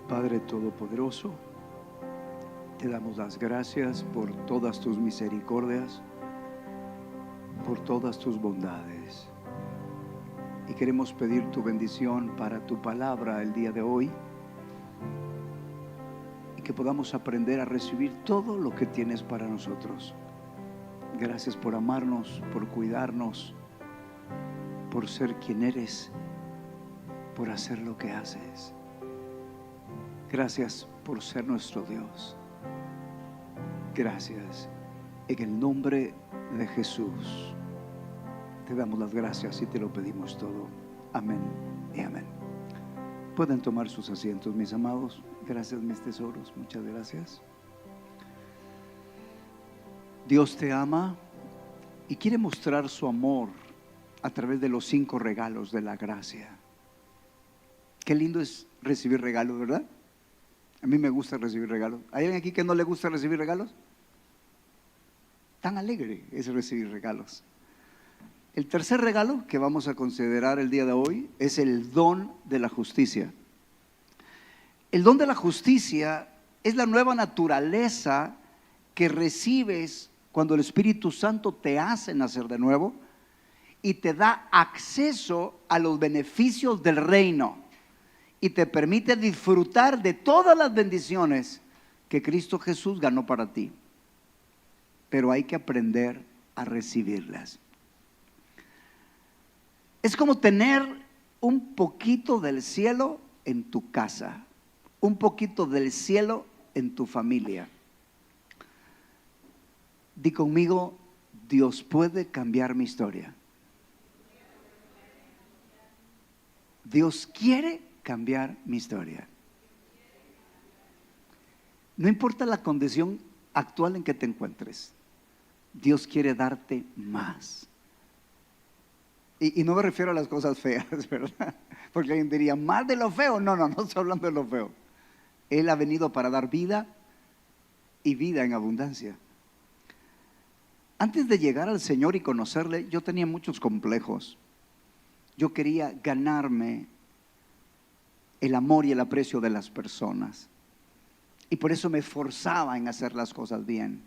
Padre Todopoderoso, te damos las gracias por todas tus misericordias, por todas tus bondades. Y queremos pedir tu bendición para tu palabra el día de hoy, y que podamos aprender a recibir todo lo que tienes para nosotros. Gracias por amarnos, por cuidarnos, por ser quien eres, por hacer lo que haces. Gracias por ser nuestro Dios. Gracias. En el nombre de Jesús te damos las gracias y te lo pedimos todo. Amén y amén. Pueden tomar sus asientos, mis amados. Gracias, mis tesoros. Muchas gracias. Dios te ama y quiere mostrar su amor a través de los 5 regalos de la gracia. Qué lindo es recibir regalos, ¿verdad? A mí me gusta recibir regalos. ¿Hay alguien aquí que no le gusta recibir regalos? Tan alegre es recibir regalos. El tercer regalo que vamos a considerar el día de hoy es el don de la justicia. El don de la justicia es la nueva naturaleza que recibes cuando el Espíritu Santo te hace nacer de nuevo y te da acceso a los beneficios del reino y te permite disfrutar de todas las bendiciones que Cristo Jesús ganó para ti. Pero hay que aprender a recibirlas. Es como tener un poquito del cielo en tu casa, un poquito del cielo en tu familia. Di conmigo: Dios puede cambiar mi historia. Dios quiere cambiar mi historia. No importa la condición actual en que te encuentres, Dios quiere darte más. Y no me refiero a las cosas feas, ¿verdad? Porque alguien diría, más de lo feo. No estoy hablando de lo feo. Él ha venido para dar vida y vida en abundancia. Antes de llegar al Señor y conocerle, yo tenía muchos complejos. Yo quería ganarme el amor y el aprecio de las personas. Y por eso me esforzaba en hacer las cosas bien.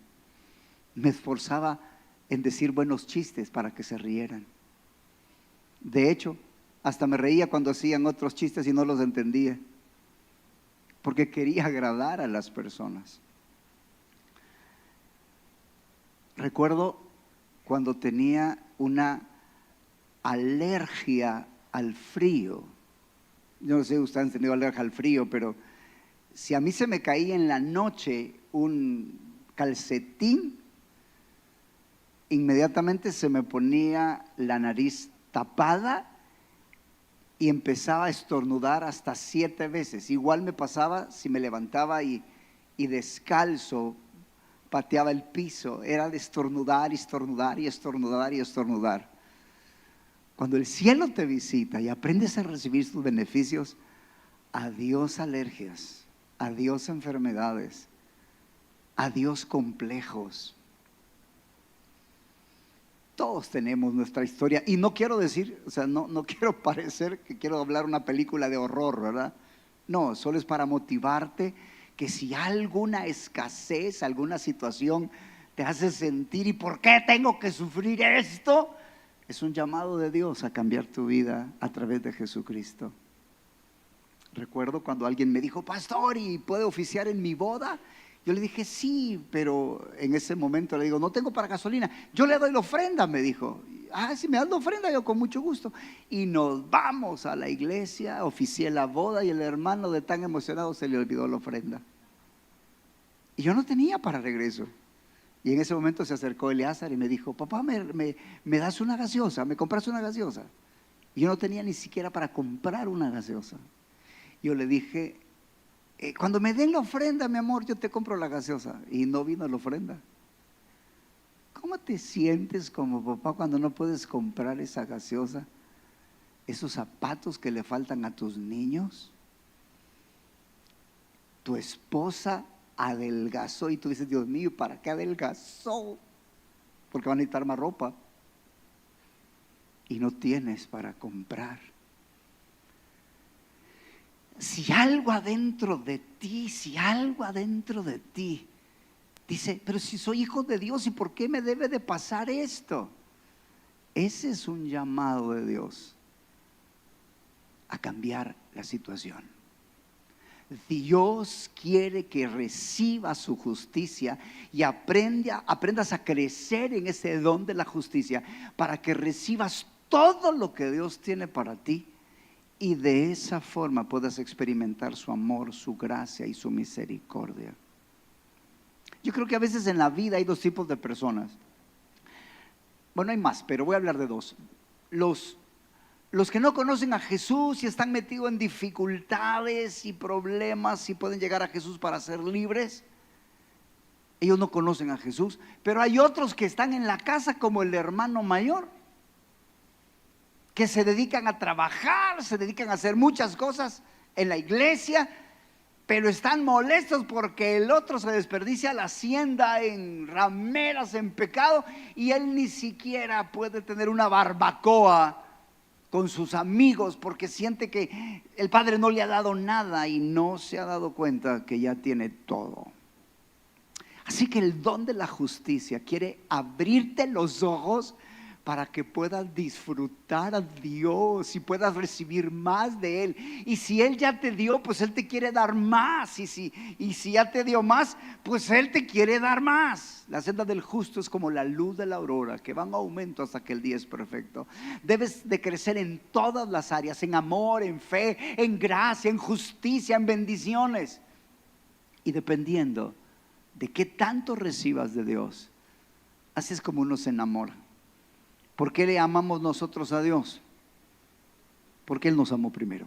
Me esforzaba en decir buenos chistes para que se rieran. De hecho, hasta me reía cuando hacían otros chistes y no los entendía, porque quería agradar a las personas. Recuerdo cuando tenía una alergia al frío. Yo no sé si ustedes han tenido alergia al frío, pero si a mí se me caía en la noche un calcetín, inmediatamente se me ponía la nariz tapada y empezaba a estornudar hasta 7 veces. Igual me pasaba si me levantaba y descalzo pateaba el piso. Era de estornudar y estornudar y estornudar y estornudar. Cuando el cielo te visita y aprendes a recibir sus beneficios, adiós alergias, adiós enfermedades, adiós complejos. Todos tenemos nuestra historia, y no quiero decir, no quiero parecer que quiero hablar una película de horror, ¿verdad? No, solo es para motivarte que si alguna escasez, alguna situación te hace sentir, ¿y por qué tengo que sufrir esto? Es un llamado de Dios a cambiar tu vida a través de Jesucristo. Recuerdo cuando alguien me dijo, pastor, ¿y puede oficiar en mi boda? Yo le dije, sí, pero en ese momento le digo, no tengo para gasolina. Yo le doy la ofrenda, me dijo. Si me das la ofrenda, yo con mucho gusto. Y nos vamos a la iglesia, oficié la boda y el hermano de tan emocionado se le olvidó la ofrenda. Y yo no tenía para regreso. Y en ese momento se acercó Eleazar y me dijo, papá, ¿me das una gaseosa? ¿Me compras una gaseosa? Y yo no tenía ni siquiera para comprar una gaseosa. Yo le dije, cuando me den la ofrenda, mi amor, yo te compro la gaseosa. Y no vino la ofrenda. ¿Cómo te sientes como papá cuando no puedes comprar esa gaseosa? Esos zapatos que le faltan a tus niños. Tu esposa adelgazó y tú dices, Dios mío, ¿para qué adelgazó? Porque van a necesitar más ropa. Y no tienes para comprar. si algo adentro de ti, dice, pero si soy hijo de Dios, ¿y por qué me debe de pasar esto? Ese es un llamado de Dios a cambiar la situación. Dios quiere que recibas su justicia y aprendas a crecer en ese don de la justicia para que recibas todo lo que Dios tiene para ti y de esa forma puedas experimentar su amor, su gracia y su misericordia. Yo creo que a veces en la vida hay dos tipos de personas. Bueno, hay más, pero voy a hablar de dos. Los que no conocen a Jesús y están metidos en dificultades y problemas y pueden llegar a Jesús para ser libres, ellos no conocen a Jesús. Pero hay otros que están en la casa como el hermano mayor, que se dedican a trabajar, se dedican a hacer muchas cosas en la iglesia, pero están molestos porque el otro se desperdicia la hacienda en rameras, en pecado, y él ni siquiera puede tener una barbacoa con sus amigos porque siente que el Padre no le ha dado nada y no se ha dado cuenta que ya tiene todo. Así que el don de la justicia quiere abrirte los ojos para que puedas disfrutar a Dios y puedas recibir más de Él. Y si Él ya te dio, pues Él te quiere dar más. Y si ya te dio más, pues Él te quiere dar más. La senda del justo es como la luz de la aurora, que va en aumento hasta que el día es perfecto. Debes de crecer en todas las áreas, en amor, en fe, en gracia, en justicia, en bendiciones. Y dependiendo de qué tanto recibas de Dios, así es como uno se enamora. ¿Por qué le amamos nosotros a Dios? Porque Él nos amó primero.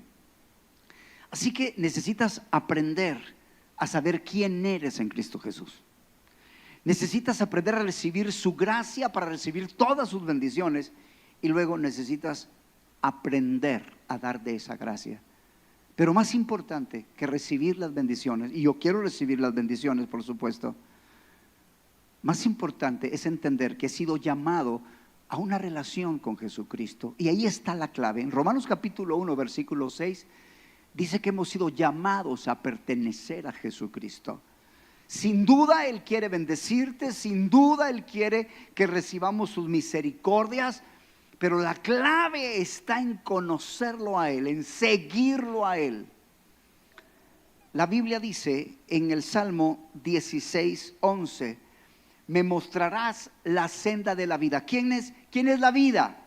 Así que necesitas aprender a saber quién eres en Cristo Jesús. Necesitas aprender a recibir su gracia para recibir todas sus bendiciones y luego necesitas aprender a dar de esa gracia. Pero más importante que recibir las bendiciones, y yo quiero recibir las bendiciones, por supuesto, más importante es entender que he sido llamado a una relación con Jesucristo. Y ahí está la clave. En Romanos capítulo 1, versículo 6, dice que hemos sido llamados a pertenecer a Jesucristo. Sin duda Él quiere bendecirte, sin duda Él quiere que recibamos sus misericordias, pero la clave está en conocerlo a Él, en seguirlo a Él. La Biblia dice en el Salmo 16:11, me mostrarás la senda de la vida. ¿Quién es la vida?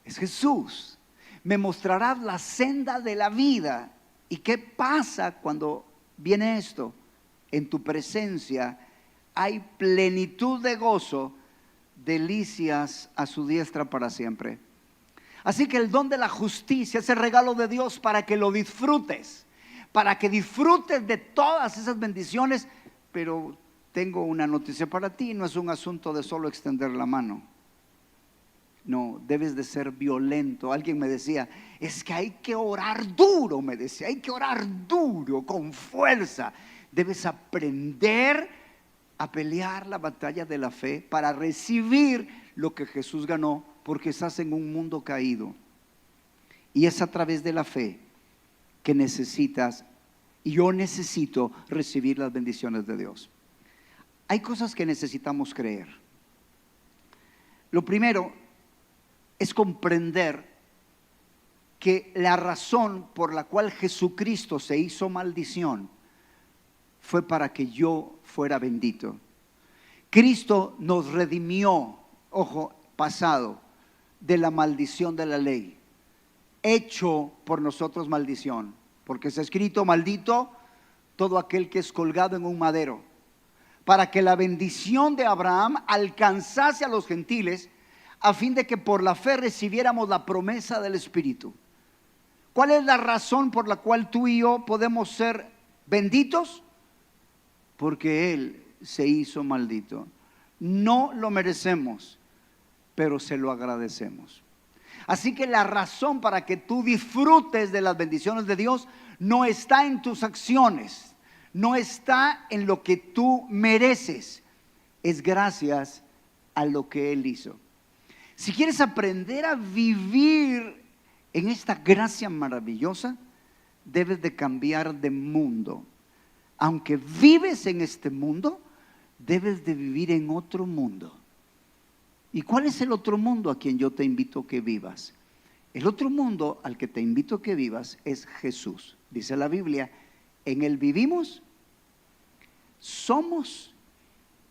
Es Jesús. Me mostrarás la senda de la vida. ¿Y qué pasa cuando viene esto? En tu presencia hay plenitud de gozo, delicias a su diestra para siempre. Así que el don de la justicia es el regalo de Dios para que lo disfrutes, para que disfrutes de todas esas bendiciones. Pero tengo una noticia para ti, no es un asunto de solo extender la mano. No, debes de ser violento. Alguien me decía, es que hay que orar duro, me decía, hay que orar duro, con fuerza. Debes aprender a pelear la batalla de la fe para recibir lo que Jesús ganó, porque estás en un mundo caído. Y es a través de la fe que necesitas, y yo necesito recibir las bendiciones de Dios. Hay cosas que necesitamos creer. Lo primero es comprender que la razón por la cual Jesucristo se hizo maldición fue para que yo fuera bendito. Cristo nos redimió, ojo, pasado, de la maldición de la ley, hecho por nosotros maldición, porque está escrito: maldito todo aquel que es colgado en un madero, para que la bendición de Abraham alcanzase a los gentiles, a fin de que por la fe recibiéramos la promesa del Espíritu. ¿Cuál es la razón por la cual tú y yo podemos ser benditos? Porque Él se hizo maldito. No lo merecemos, pero se lo agradecemos. Así que la razón para que tú disfrutes de las bendiciones de Dios no está en tus acciones, no está en lo que tú mereces, es gracias a lo que Él hizo. Si quieres aprender a vivir en esta gracia maravillosa, debes de cambiar de mundo. Aunque vives en este mundo, debes de vivir en otro mundo. ¿Y cuál es el otro mundo a quien yo te invito a que vivas? El otro mundo al que te invito a que vivas es Jesús. Dice la Biblia, en Él vivimos, somos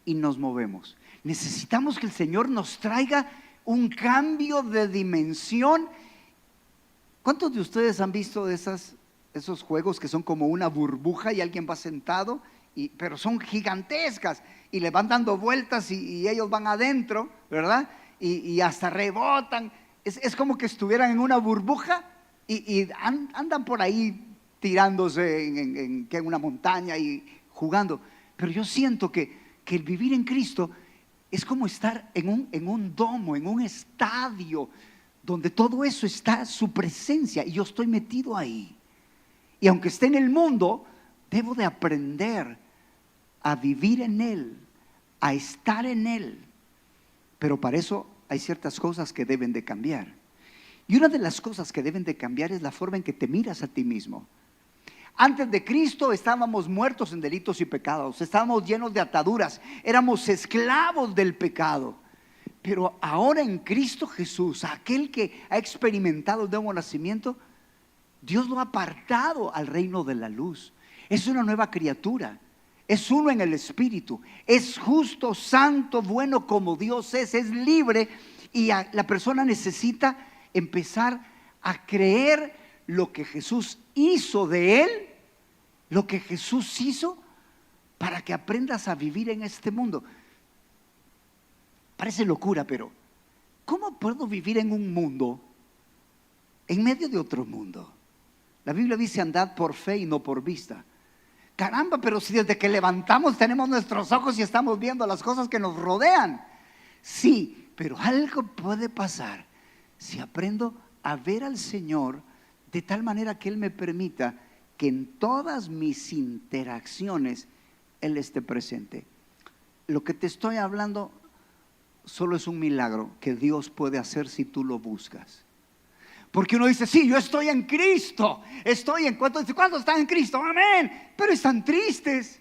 y nos movemos. Necesitamos que el Señor nos traiga un cambio de dimensión. ¿Cuántos de ustedes han visto esos juegos que son como una burbuja y alguien va sentado, pero son gigantescas y le van dando vueltas y ellos van adentro, ¿verdad? Y hasta rebotan. Es como que estuvieran en una burbuja y andan por ahí tirándose en una montaña y jugando. Pero yo siento que el vivir en Cristo es como estar en un domo, en un estadio, donde todo eso está su presencia y yo estoy metido ahí. Y aunque esté en el mundo, debo de aprender a vivir en Él, a estar en Él. Pero para eso hay ciertas cosas que deben de cambiar. Y una de las cosas que deben de cambiar es la forma en que te miras a ti mismo. Antes de Cristo estábamos muertos en delitos y pecados, estábamos llenos de ataduras, éramos esclavos del pecado. Pero ahora en Cristo Jesús, aquel que ha experimentado el nuevo nacimiento, Dios lo ha apartado al reino de la luz. Es una nueva criatura, es uno en el Espíritu, es justo, santo, bueno como Dios es libre. Y la persona necesita empezar a creer lo que Jesús hizo de él, lo que Jesús hizo para que aprendas a vivir en este mundo. Parece locura, pero ¿cómo puedo vivir en un mundo en medio de otro mundo? La Biblia dice andad por fe y no por vista. Caramba, pero si desde que levantamos tenemos nuestros ojos y estamos viendo las cosas que nos rodean. Sí, pero algo puede pasar si aprendo a ver al Señor de tal manera que Él me permita que en todas mis interacciones Él esté presente. Lo que te estoy hablando solo es un milagro que Dios puede hacer si tú lo buscas. Porque uno dice, sí, yo estoy en Cristo, ¿cuántos están en Cristo? Amén. Pero están tristes,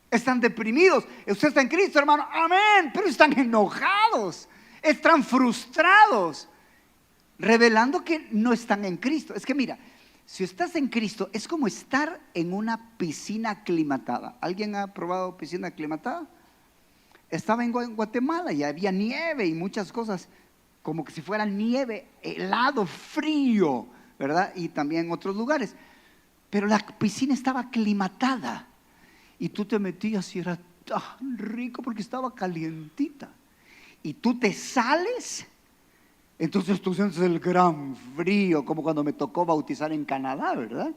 están deprimidos. Usted está en Cristo, hermano, amén. Pero están enojados, están frustrados, revelando que no están en Cristo. Es que mira, si estás en Cristo es como estar en una piscina aclimatada. ¿Alguien ha probado piscina aclimatada? Estaba en Guatemala y había nieve y muchas cosas, como que si fuera nieve, helado, frío, ¿verdad? Y también en otros lugares. Pero la piscina estaba aclimatada y tú te metías y era tan rico porque estaba calientita. Y tú te sales, entonces tú sientes el gran frío, como cuando me tocó bautizar en Canadá, ¿verdad?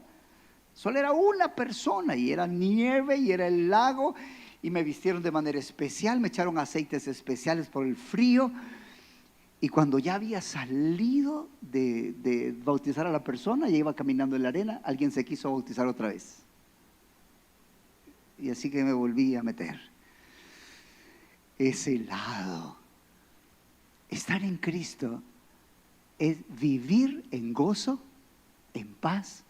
Solo era una persona y era nieve y era el lago y me vistieron de manera especial, me echaron aceites especiales por el frío. Y cuando ya había salido de bautizar a la persona, ya iba caminando en la arena, alguien se quiso bautizar otra vez. Y así que me volví a meter. Es helado. Estar en Cristo es vivir en gozo, en paz.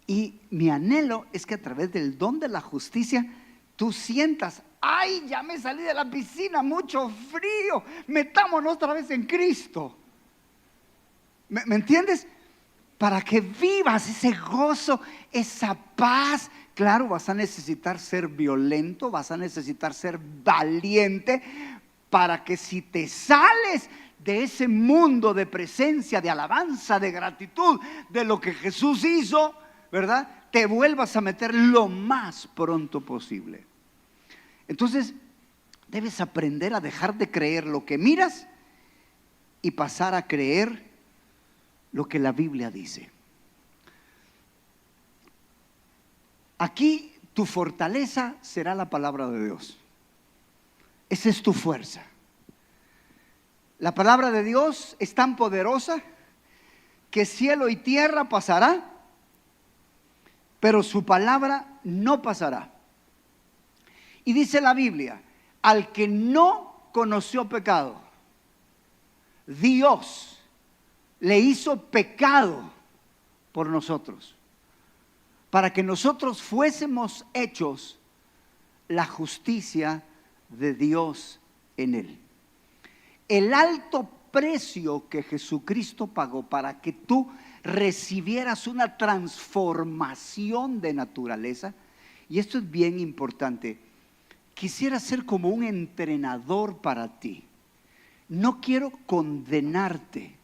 Y mi anhelo es que a través del don de la justicia tú sientas, ay, ya me salí de la piscina, mucho frío, metámonos otra vez en Cristo. ¿Me entiendes? Para que vivas ese gozo, esa paz. Claro, vas a necesitar ser violento, vas a necesitar ser valiente, para que si te sales de ese mundo de presencia, de alabanza, de gratitud, de lo que Jesús hizo, ¿verdad? Te vuelvas a meter lo más pronto posible. Entonces, debes aprender a dejar de creer lo que miras y pasar a creer lo que la Biblia dice. Aquí tu fortaleza será la palabra de Dios. Esa es tu fuerza. La palabra de Dios es tan poderosa que cielo y tierra pasará, pero su palabra no pasará. Y dice la Biblia, al que no conoció pecado, Dios le hizo pecado por nosotros, para que nosotros fuésemos hechos la justicia de Dios en él. El alto precio que Jesucristo pagó para que tú recibieras una transformación de naturaleza. Y esto es bien importante. Quisiera ser como un entrenador para ti. No quiero condenarte,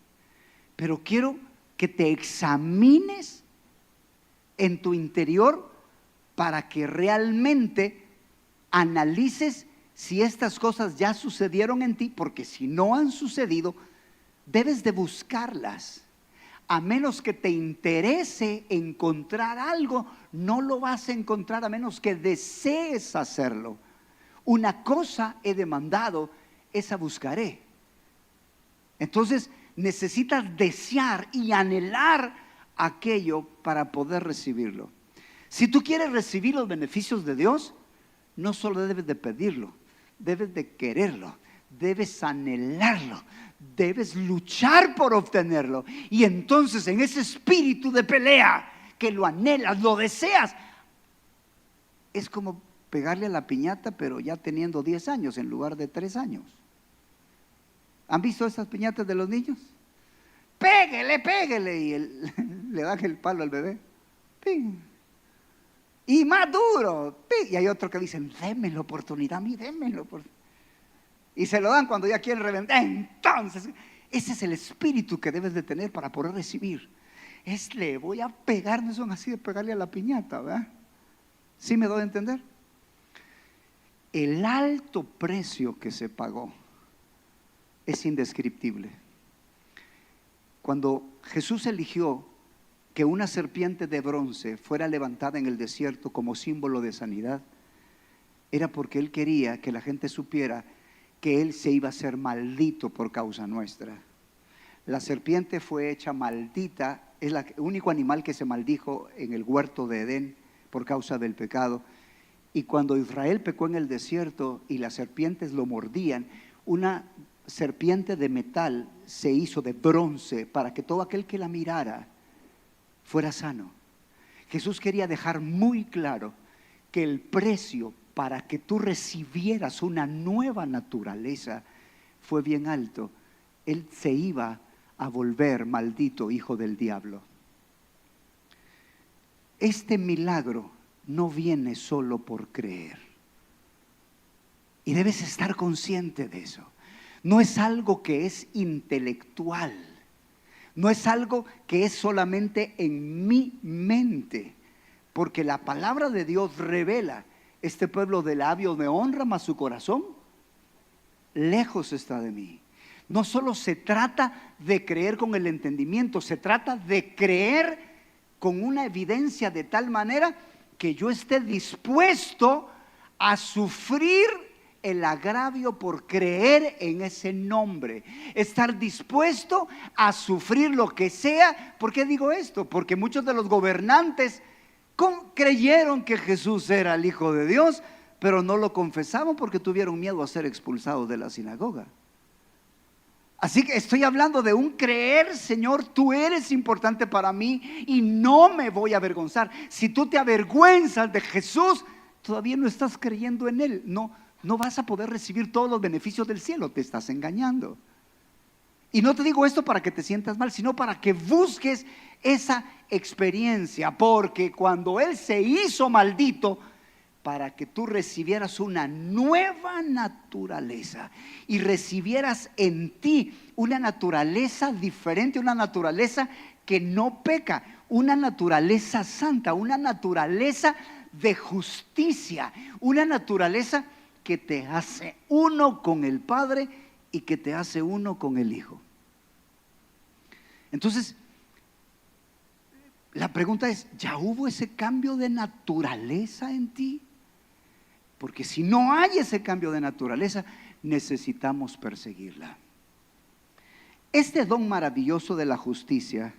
pero quiero que te examines en tu interior para que realmente analices si estas cosas ya sucedieron en ti, porque si no han sucedido, debes de buscarlas. A menos que te interese encontrar algo, no lo vas a encontrar a menos que desees hacerlo. Una cosa he demandado, esa buscaré. Entonces necesitas desear y anhelar aquello para poder recibirlo. Si tú quieres recibir los beneficios de Dios, no solo debes de pedirlo, debes de quererlo, debes anhelarlo, debes luchar por obtenerlo. Y entonces en ese espíritu de pelea que lo anhelas, lo deseas, es como pegarle a la piñata pero ya teniendo 10 años en lugar de 3 años. ¿Han visto esas piñatas de los niños? Péguele, péguele, y le dan el palo al bebé. ¡Ping! Y más duro. ¡Ping! Y hay otro que dicen, déme la oportunidad a mí, déme la oportunidad. Y se lo dan cuando ya quieren reventar. Entonces, ese es el espíritu que debes de tener para poder recibir. Le voy a pegar, no son así de pegarle a la piñata, ¿verdad? ¿Sí me doy a entender? El alto precio que se pagó es indescriptible. Cuando Jesús eligió que una serpiente de bronce fuera levantada en el desierto como símbolo de sanidad, era porque Él quería que la gente supiera que Él se iba a ser maldito por causa nuestra. La serpiente fue hecha maldita, es el único animal que se maldijo en el huerto de Edén por causa del pecado. Y cuando Israel pecó en el desierto y las serpientes lo mordían, una serpiente de metal se hizo de bronce para que todo aquel que la mirara fuera sano. Jesús quería dejar muy claro que el precio para que tú recibieras una nueva naturaleza fue bien alto. Él se iba a volver maldito hijo del diablo. Este milagro no viene solo por creer. Y debes estar consciente de eso. No es algo que es intelectual. No es algo que es solamente en mi mente. Porque la palabra de Dios revela: este pueblo de labios me honra, mas su corazón lejos está de mí. No solo se trata de creer con el entendimiento, se trata de creer con una evidencia de tal manera que yo esté dispuesto a sufrir el agravio por creer en ese nombre, estar dispuesto a sufrir lo que sea. ¿Por qué digo esto? Porque muchos de los gobernantes creyeron que Jesús era el Hijo de Dios, pero no lo confesaban porque tuvieron miedo a ser expulsados de la sinagoga. Así que estoy hablando de un creer: Señor, tú eres importante para mí y no me voy a avergonzar. Si tú te avergüenzas de Jesús, todavía no estás creyendo en Él. No vas a poder recibir todos los beneficios del cielo, te estás engañando. Y no te digo esto para que te sientas mal, sino para que busques esa experiencia, porque cuando Él se hizo maldito, para que tú recibieras una nueva naturaleza y recibieras en ti una naturaleza diferente, una naturaleza que no peca, una naturaleza santa, una naturaleza de justicia, una naturaleza que te hace uno con el Padre y que te hace uno con el Hijo. Entonces, la pregunta es: ¿ya hubo ese cambio de naturaleza en ti? Porque si no hay ese cambio de naturaleza, necesitamos perseguirla. Este don maravilloso de la justicia,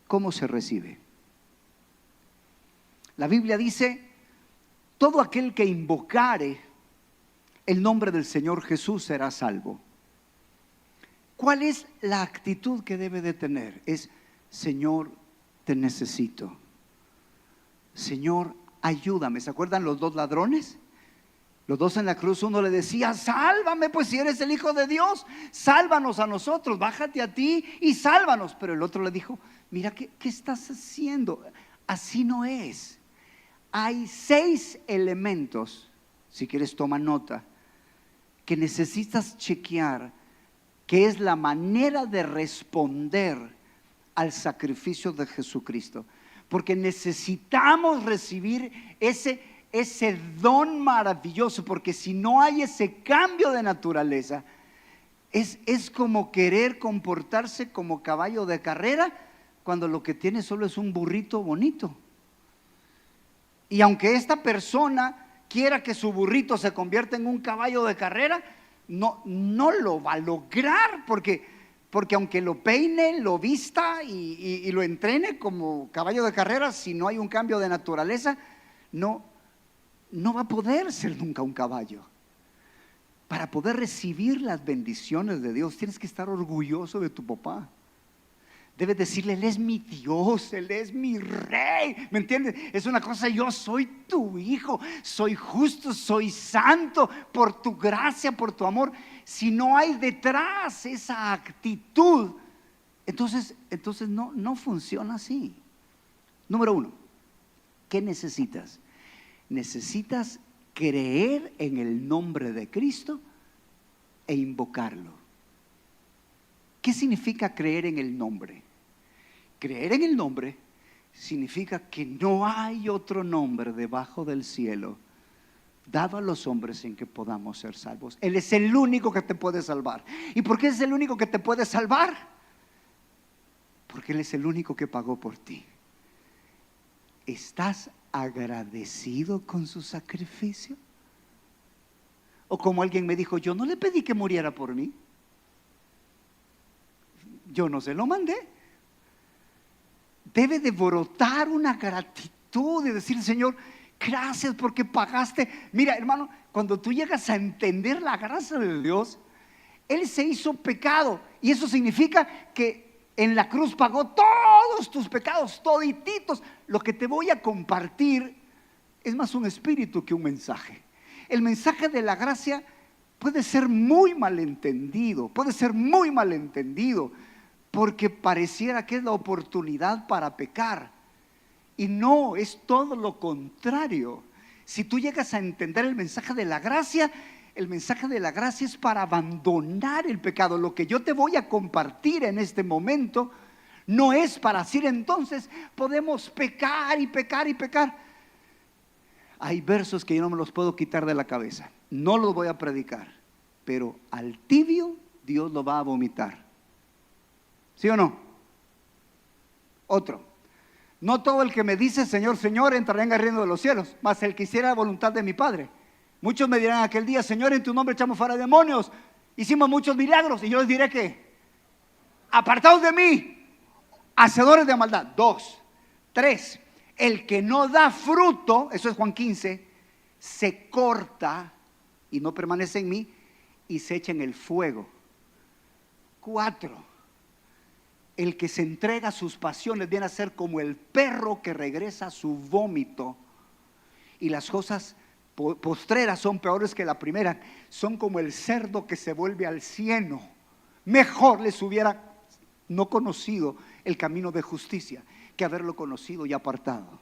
¿cómo se recibe? La Biblia dice: todo aquel que invocare el nombre del Señor Jesús será salvo. ¿Cuál es la actitud que debe de tener? Es: Señor, te necesito. Señor, ayúdame. ¿Se acuerdan los dos ladrones? Los dos en la cruz, uno le decía, sálvame pues si eres el Hijo de Dios, sálvanos a nosotros, bájate a ti y sálvanos. Pero el otro le dijo, mira, ¿qué estás haciendo? Así no es. Hay 6 elementos, si quieres toma nota, que necesitas chequear, que es la manera de responder al sacrificio de Jesucristo. Porque necesitamos recibir ese don maravilloso, porque si no hay ese cambio de naturaleza, es como querer comportarse como caballo de carrera cuando lo que tiene solo es un burrito bonito. Y aunque esta persona quiera que su burrito se convierta en un caballo de carrera, no lo va a lograr, porque aunque lo peine, lo vista y lo entrene como caballo de carrera, si no hay un cambio de naturaleza, no va a poder ser nunca un caballo. Para poder recibir las bendiciones de Dios, tienes que estar orgulloso de tu papá. Debes decirle, Él es mi Dios, Él es mi Rey. ¿Me entiendes? Es una cosa, yo soy tu hijo, soy justo, soy santo por tu gracia, por tu amor. Si no hay detrás esa actitud, entonces no funciona así. Número 1, ¿qué necesitas? Necesitas creer en el nombre de Cristo e invocarlo. ¿Qué significa creer en el nombre? Creer en el nombre significa que no hay otro nombre debajo del cielo dado a los hombres en que podamos ser salvos. Él es el único que te puede salvar. ¿Y por qué es el único que te puede salvar? Porque Él es el único que pagó por ti. ¿Estás agradecido con su sacrificio? O como alguien me dijo, yo no le pedí que muriera por mí, yo no se lo mandé. Debe de brotar una gratitud y decir, Señor, gracias porque pagaste. Mira, hermano, cuando tú llegas a entender la gracia de Dios, Él se hizo pecado, y eso significa que en la cruz pagó todos tus pecados, todititos. Lo que te voy a compartir es más un espíritu que un mensaje. El mensaje de la gracia puede ser muy malentendido, porque pareciera que es la oportunidad para pecar. Y no, es todo lo contrario. Si tú llegas a entender el mensaje de la gracia, el mensaje de la gracia es para abandonar el pecado. Lo que yo te voy a compartir en este momento no es para decir entonces podemos pecar y pecar y pecar. Hay versos que yo no me los puedo quitar de la cabeza, no los voy a predicar, pero al tibio Dios lo va a vomitar. ¿Sí o no? Otro. No todo el que me dice Señor, Señor entrará en el reino de los cielos, mas el que hiciera la voluntad de mi Padre. Muchos me dirán aquel día, Señor, en tu nombre echamos fuera demonios, hicimos muchos milagros. Y yo les diré que apartaos de mí, hacedores de maldad. 2, 3, el que no da fruto, eso es Juan 15, se corta y no permanece en mí y se echa en el fuego. 4, el que se entrega a sus pasiones viene a ser como el perro que regresa a su vómito. Y las cosas postreras son peores que la primera. Son como el cerdo que se vuelve al cieno. Mejor les hubiera no conocido el camino de justicia que haberlo conocido y apartado.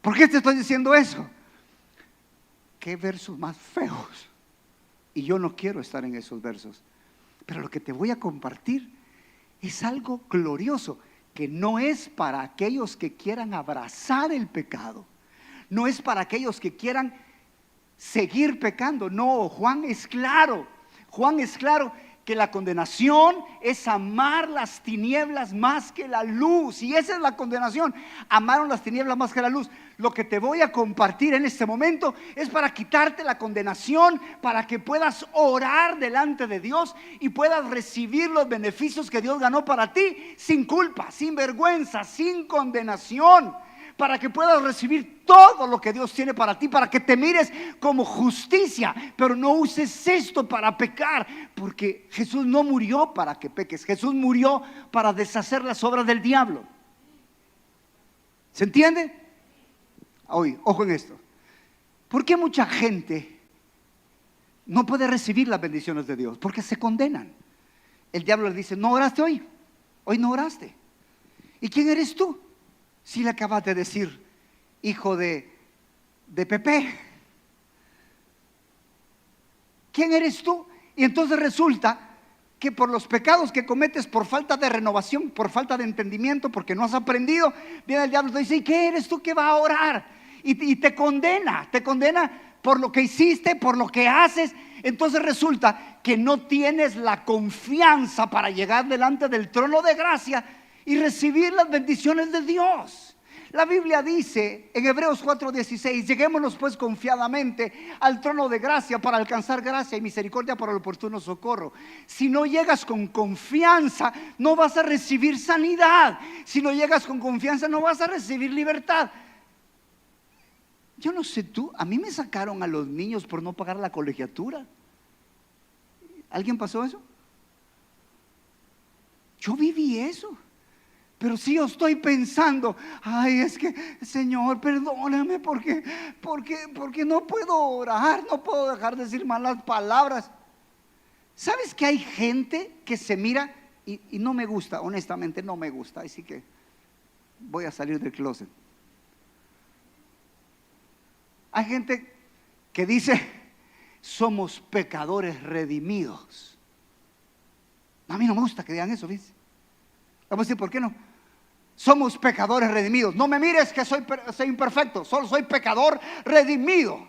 ¿Por qué te estoy diciendo eso? Qué versos más feos. Y yo no quiero estar en esos versos. Pero lo que te voy a compartir es algo glorioso, que no es para aquellos que quieran abrazar el pecado, no es para aquellos que quieran seguir pecando. No, Juan es claro que la condenación es amar las tinieblas más que la luz, y esa es la condenación. Amaron las tinieblas más que la luz. Lo que te voy a compartir en este momento es para quitarte la condenación, para que puedas orar delante de Dios y puedas recibir los beneficios que Dios ganó para ti sin culpa, sin vergüenza, sin condenación. para que puedas recibir todo lo que Dios tiene para ti, para que te mires como justicia, pero no uses esto para pecar, porque Jesús no murió para que peques, Jesús murió para deshacer las obras del diablo. ¿Se entiende? Hoy, ojo en esto. ¿Por qué mucha gente no puede recibir las bendiciones de Dios? Porque se condenan. El diablo le dice: no oraste hoy no oraste. ¿Y quién eres tú? Si le acabas de decir hijo de Pepe. ¿Quién eres tú? Y entonces resulta que por los pecados que cometes, por falta de renovación, por falta de entendimiento, porque no has aprendido, viene el diablo y te dice: ¿y qué eres tú que va a orar? Y te condena por lo que hiciste, por lo que haces. Entonces resulta que no tienes la confianza para llegar delante del trono de gracia y recibir las bendiciones de Dios. La Biblia dice en Hebreos 4:16: lleguémonos pues confiadamente al trono de gracia para alcanzar gracia y misericordia para el oportuno socorro. Si no llegas con confianza, no vas a recibir sanidad. Si no llegas con confianza, no vas a recibir libertad. Yo no sé tú, a mí me sacaron a los niños por no pagar la colegiatura. ¿Alguien pasó eso? Yo viví eso. Pero si yo estoy pensando: ay, es que Señor, perdóname porque no puedo orar, no puedo dejar de decir malas palabras. ¿Sabes que hay gente que se mira y no me gusta? Honestamente no me gusta, así que voy a salir del closet. Hay gente que dice: somos pecadores redimidos. A mí no me gusta que digan eso, ¿ves? Vamos a decir: ¿por qué no? Somos pecadores redimidos. No me mires que soy imperfecto, solo soy pecador redimido.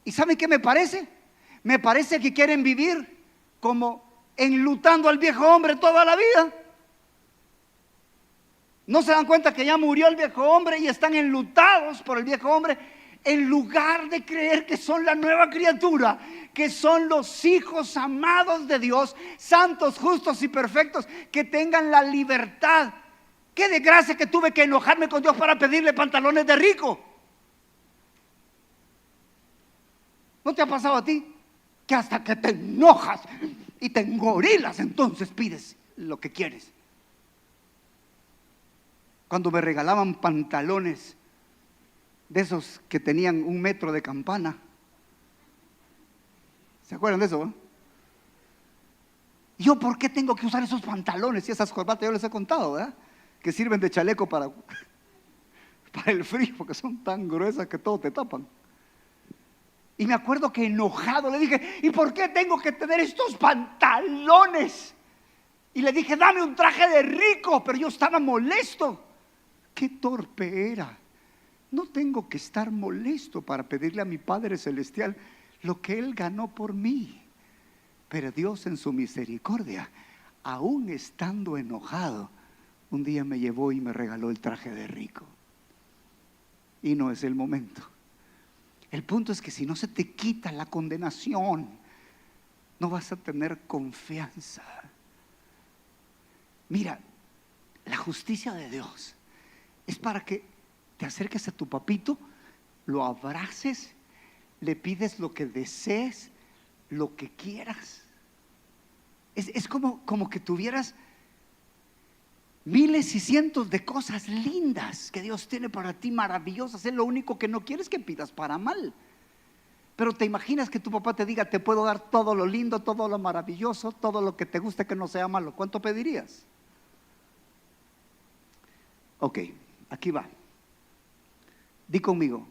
¿Y saben qué me parece? Me parece que quieren vivir como enlutando al viejo hombre toda la vida. No se dan cuenta que ya murió el viejo hombre y están enlutados por el viejo hombre, en lugar de creer que son la nueva criatura, que son los hijos amados de Dios, santos, justos y perfectos, que tengan la libertad. Qué desgracia que tuve que enojarme con Dios para pedirle pantalones de rico. ¿No te ha pasado a ti? Que hasta que te enojas y te engorilas, entonces pides lo que quieres. Cuando me regalaban pantalones de esos que tenían 1 metro de campana, ¿se acuerdan de eso? Yo, ¿por qué tengo que usar esos pantalones y esas corbatas? Yo les he contado, ¿verdad? Que sirven de chaleco para el frío, porque son tan gruesas que todo te tapan. Y me acuerdo que enojado le dije: ¿y por qué tengo que tener estos pantalones? Y le dije: dame un traje de rico. Pero yo estaba molesto. Qué torpe era. No tengo que estar molesto para pedirle a mi Padre Celestial lo que Él ganó por mí. Pero Dios, en su misericordia, aún estando enojado, un día me llevó y me regaló el traje de rico. Y no es el momento. El punto es que si no se te quita la condenación, no vas a tener confianza. Mira, la justicia de Dios es para que te acerques a tu papito, lo abraces, le pides lo que desees, lo que quieras. Es como que tuvieras miles y cientos de cosas lindas que Dios tiene para ti, maravillosas. Lo único que no quieres es que pidas para mal. Pero te imaginas que tu papá te diga: te puedo dar todo lo lindo, todo lo maravilloso, todo lo que te guste que no sea malo. ¿Cuánto pedirías? Ok, aquí va. Di conmigo: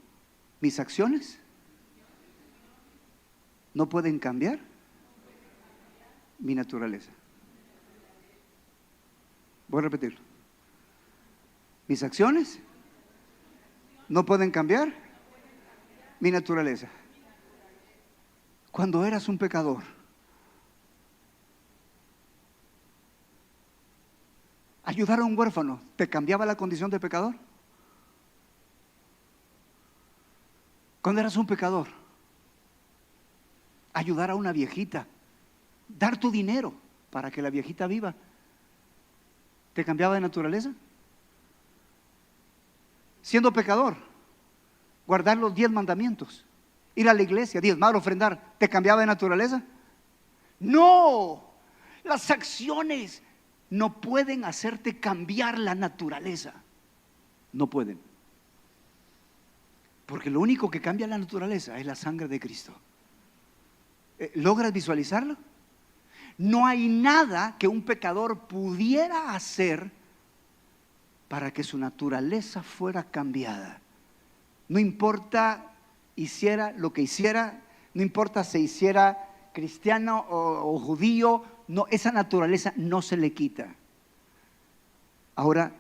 mis acciones no pueden cambiar mi naturaleza. Voy a repetirlo. Mis acciones no pueden cambiar mi naturaleza. Cuando eras un pecador, ayudar a un huérfano, ¿te cambiaba la condición de pecador? Cuando eras un pecador, ayudar a una viejita, dar tu dinero para que la viejita viva, ¿te cambiaba de naturaleza? siendo pecador, guardar los 10 mandamientos, ir a la iglesia, diezmar, ofrendar, ¿te cambiaba de naturaleza? No, las acciones no pueden hacerte cambiar la naturaleza. No pueden. Porque lo único que cambia la naturaleza es la sangre de Cristo. ¿Logras visualizarlo? No hay nada que un pecador pudiera hacer para que su naturaleza fuera cambiada. No importa hiciera lo que hiciera, no importa si hiciera cristiano o judío, no, esa naturaleza no se le quita. Ahora,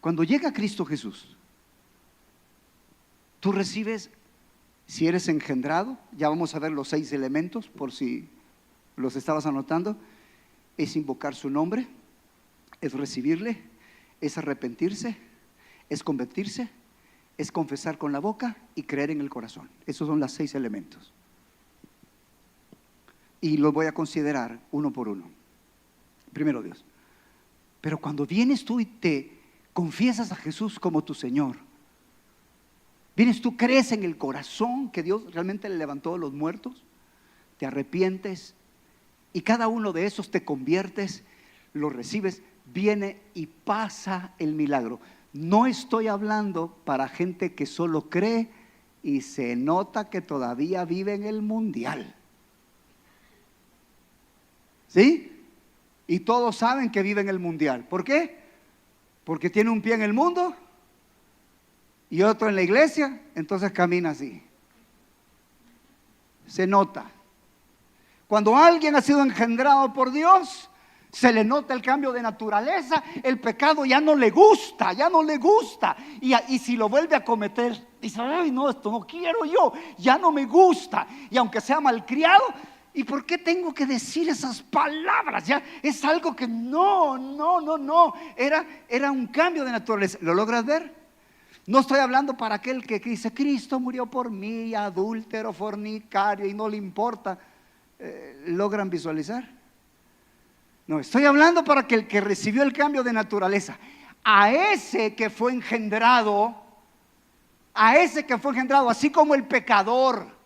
cuando llega Cristo Jesús, tú recibes, si eres engendrado, ya vamos a ver los 6 elementos por si los estabas anotando, es invocar su nombre, es recibirle, es arrepentirse, es convertirse, es confesar con la boca y creer en el corazón. Esos son los 6 elementos. Y los voy a considerar uno por uno. Primero Dios. Pero cuando vienes tú y te confiesas a Jesús como tu Señor, vienes tú, crees en el corazón que Dios realmente le levantó de los muertos, te arrepientes y cada uno de esos te conviertes, lo recibes, viene y pasa el milagro. No estoy hablando para gente que solo cree y se nota que todavía vive en el mundial. ¿Sí? Y todos saben que vive en el mundial. ¿Por qué? Porque tiene un pie en el mundo y otro en la iglesia, entonces camina así. Se nota. Cuando alguien ha sido engendrado por Dios, se le nota el cambio de naturaleza, el pecado ya no le gusta, y si lo vuelve a cometer, dice, ay no, esto no quiero yo, ya no me gusta, y aunque sea malcriado, ¿y por qué tengo que decir esas palabras? Ya es algo que no, era un cambio de naturaleza. ¿Lo logras ver? No estoy hablando para aquel que dice, Cristo murió por mí, adúltero, fornicario, y no le importa. ¿Logran visualizar? No, estoy hablando para que el que recibió el cambio de naturaleza, a ese que fue engendrado, así como el pecador,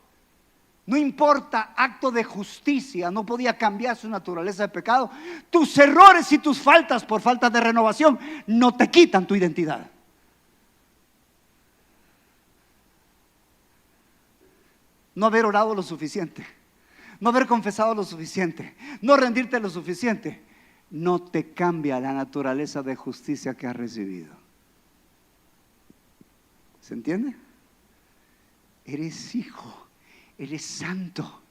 no importa, acto de justicia, no podía cambiar su naturaleza de pecado. Tus errores y tus faltas por falta de renovación no te quitan tu identidad. No haber orado lo suficiente, no haber confesado lo suficiente, no rendirte lo suficiente, no te cambia la naturaleza de justicia que has recibido. ¿Se entiende? Eres hijo, eres santo,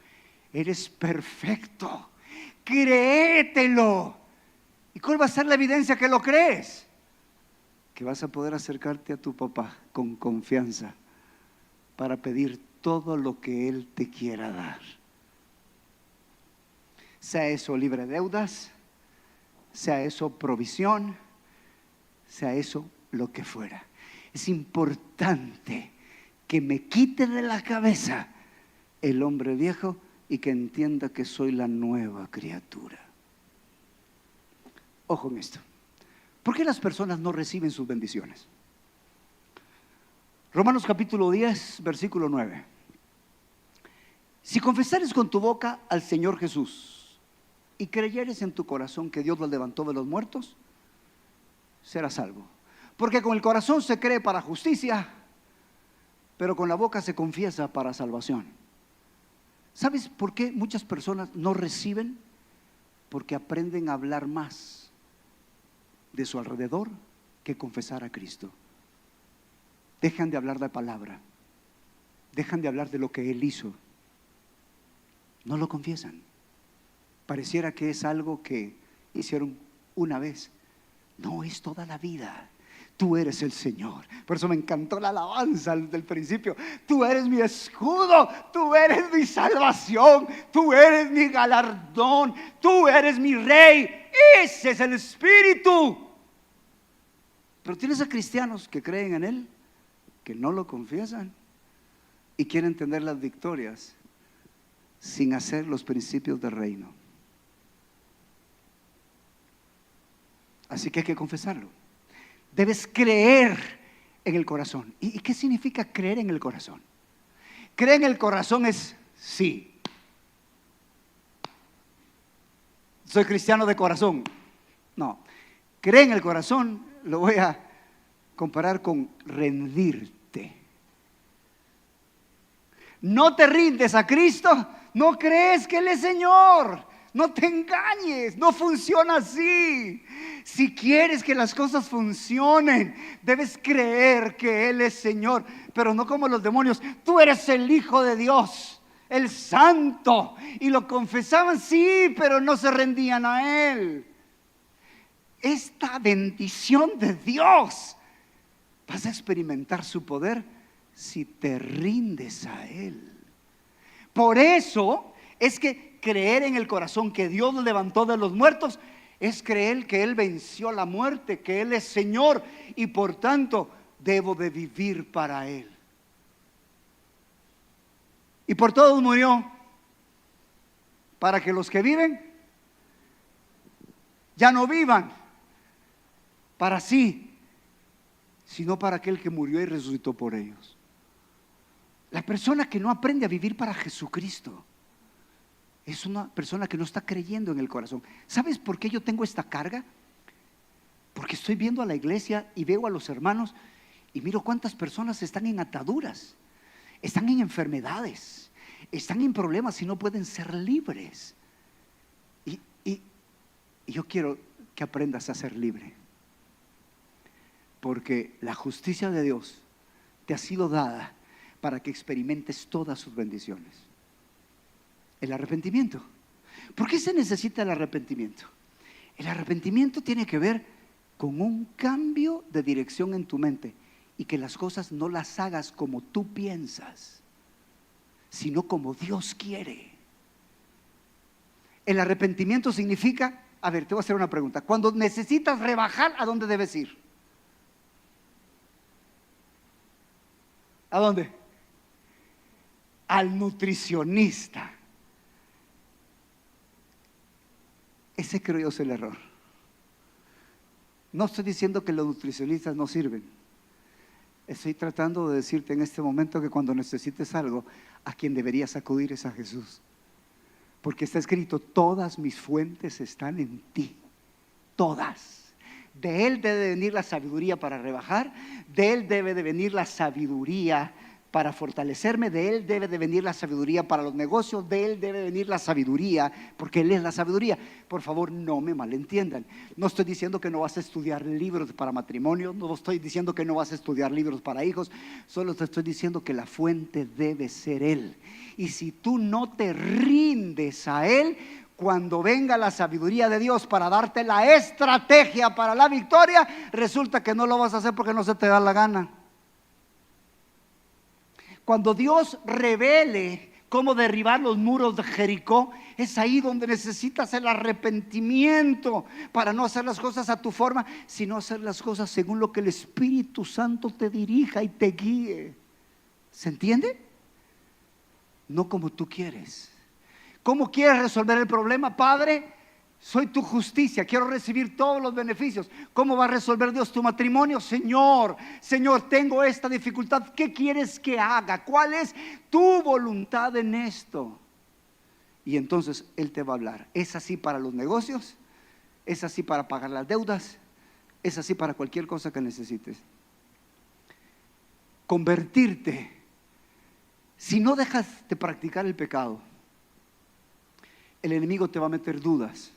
eres perfecto, créetelo. ¿Y cuál va a ser la evidencia que lo crees? Que vas a poder acercarte a tu papá con confianza para pedir todo lo que Él te quiera dar. Sea eso libre de deudas, sea eso provisión, sea eso lo que fuera. Es importante que me quite de la cabeza el hombre viejo y que entienda que soy la nueva criatura. Ojo en esto. ¿Por qué las personas no reciben sus bendiciones? Romanos capítulo 10, versículo 9. Si confesares con tu boca al Señor Jesús y creyeres en tu corazón que Dios lo levantó de los muertos, serás salvo. Porque con el corazón se cree para justicia, pero con la boca se confiesa para salvación. ¿Sabes por qué muchas personas no reciben? Porque aprenden a hablar más de su alrededor que confesar a Cristo. Dejan de hablar de palabra, dejan de hablar de lo que Él hizo. No lo confiesan. Pareciera que es algo que hicieron una vez. No, es toda la vida. Tú eres el Señor. Por eso me encantó la alabanza del principio. Tú eres mi escudo, tú eres mi salvación, tú eres mi galardón, tú eres mi rey. Ese es el Espíritu. Pero tienes a cristianos que creen en Él, que no lo confiesan y quieren tener las victorias sin hacer los principios del reino. Así que hay que confesarlo. Debes creer en el corazón. ¿Y qué significa creer en el corazón? Creer en el corazón es sí. Soy cristiano de corazón. No. Creer en el corazón lo voy a comparar con rendirte. No te rindes a Cristo, no crees que Él es Señor. No te engañes, no funciona así. Si quieres que las cosas funcionen, debes creer que Él es Señor, pero no como los demonios. Tú eres el Hijo de Dios, el Santo. Y lo confesaban, sí, pero no se rendían a Él. Esta bendición de Dios, vas a experimentar su poder si te rindes a Él. Por eso es que creer en el corazón que Dios lo levantó de los muertos es creer que Él venció la muerte, que Él es Señor y por tanto debo de vivir para Él. Y por todos murió, para que los que viven ya no vivan para sí, sino para aquel que murió y resucitó por ellos. La persona que no aprende a vivir para Jesucristo es una persona que no está creyendo en el corazón. ¿Sabes por qué yo tengo esta carga? Porque estoy viendo a la iglesia y veo a los hermanos y miro cuántas personas están en ataduras, están en enfermedades, están en problemas y no pueden ser libres. Y yo quiero que aprendas a ser libre, porque la justicia de Dios te ha sido dada para que experimentes todas sus bendiciones. El arrepentimiento. ¿Por qué se necesita el arrepentimiento? El arrepentimiento tiene que ver con un cambio de dirección en tu mente y que las cosas no las hagas como tú piensas, sino como Dios quiere. El arrepentimiento significa, a ver, te voy a hacer una pregunta. Cuando necesitas rebajar, ¿a dónde debes ir? ¿A dónde? Al nutricionista. Ese creo yo es el error. No estoy diciendo que los nutricionistas no sirven. Estoy tratando de decirte en este momento que cuando necesites algo, a quien deberías acudir es a Jesús. Porque está escrito, todas mis fuentes están en ti. Todas. De Él debe venir la sabiduría para rebajar, de Él debe de venir la sabiduría para fortalecerme, de Él debe de venir la sabiduría para los negocios, de Él debe venir la sabiduría, porque Él es la sabiduría. Por favor, no me malentiendan. No estoy diciendo que no vas a estudiar libros para matrimonio, no estoy diciendo que no vas a estudiar libros para hijos, solo te estoy diciendo que la fuente debe ser Él. Y si tú no te rindes a Él, cuando venga la sabiduría de Dios para darte la estrategia para la victoria, resulta que no lo vas a hacer porque no se te da la gana. Cuando Dios revele cómo derribar los muros de Jericó, es ahí donde necesitas el arrepentimiento para no hacer las cosas a tu forma, sino hacer las cosas según lo que el Espíritu Santo te dirija y te guíe. ¿Se entiende? No como tú quieres. ¿Cómo quieres resolver el problema? Padre, soy tu justicia, quiero recibir todos los beneficios. ¿Cómo va a resolver Dios tu matrimonio? Señor, tengo esta dificultad, ¿qué quieres que haga? ¿Cuál es tu voluntad en esto? Y entonces Él te va a hablar. ¿Es así para los negocios? ¿Es así para pagar las deudas? ¿Es así para cualquier cosa que necesites? Convertirte. Si no dejas de practicar el pecado, el enemigo te va a meter dudas.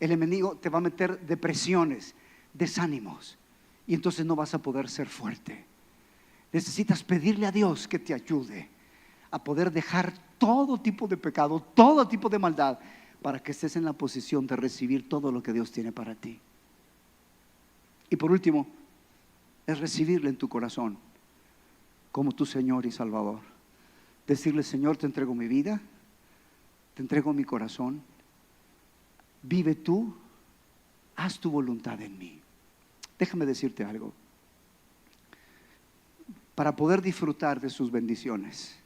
El enemigo te va a meter depresiones, desánimos, y entonces no vas a poder ser fuerte. Necesitas pedirle a Dios que te ayude a poder dejar todo tipo de pecado, todo tipo de maldad, para que estés en la posición de recibir todo lo que Dios tiene para ti. Y por último, es recibirle en tu corazón como tu Señor y Salvador. Decirle: Señor, te entrego mi vida, te entrego mi corazón. Vive tú, haz tu voluntad en mí. Déjame decirte algo. Para poder disfrutar de sus bendiciones,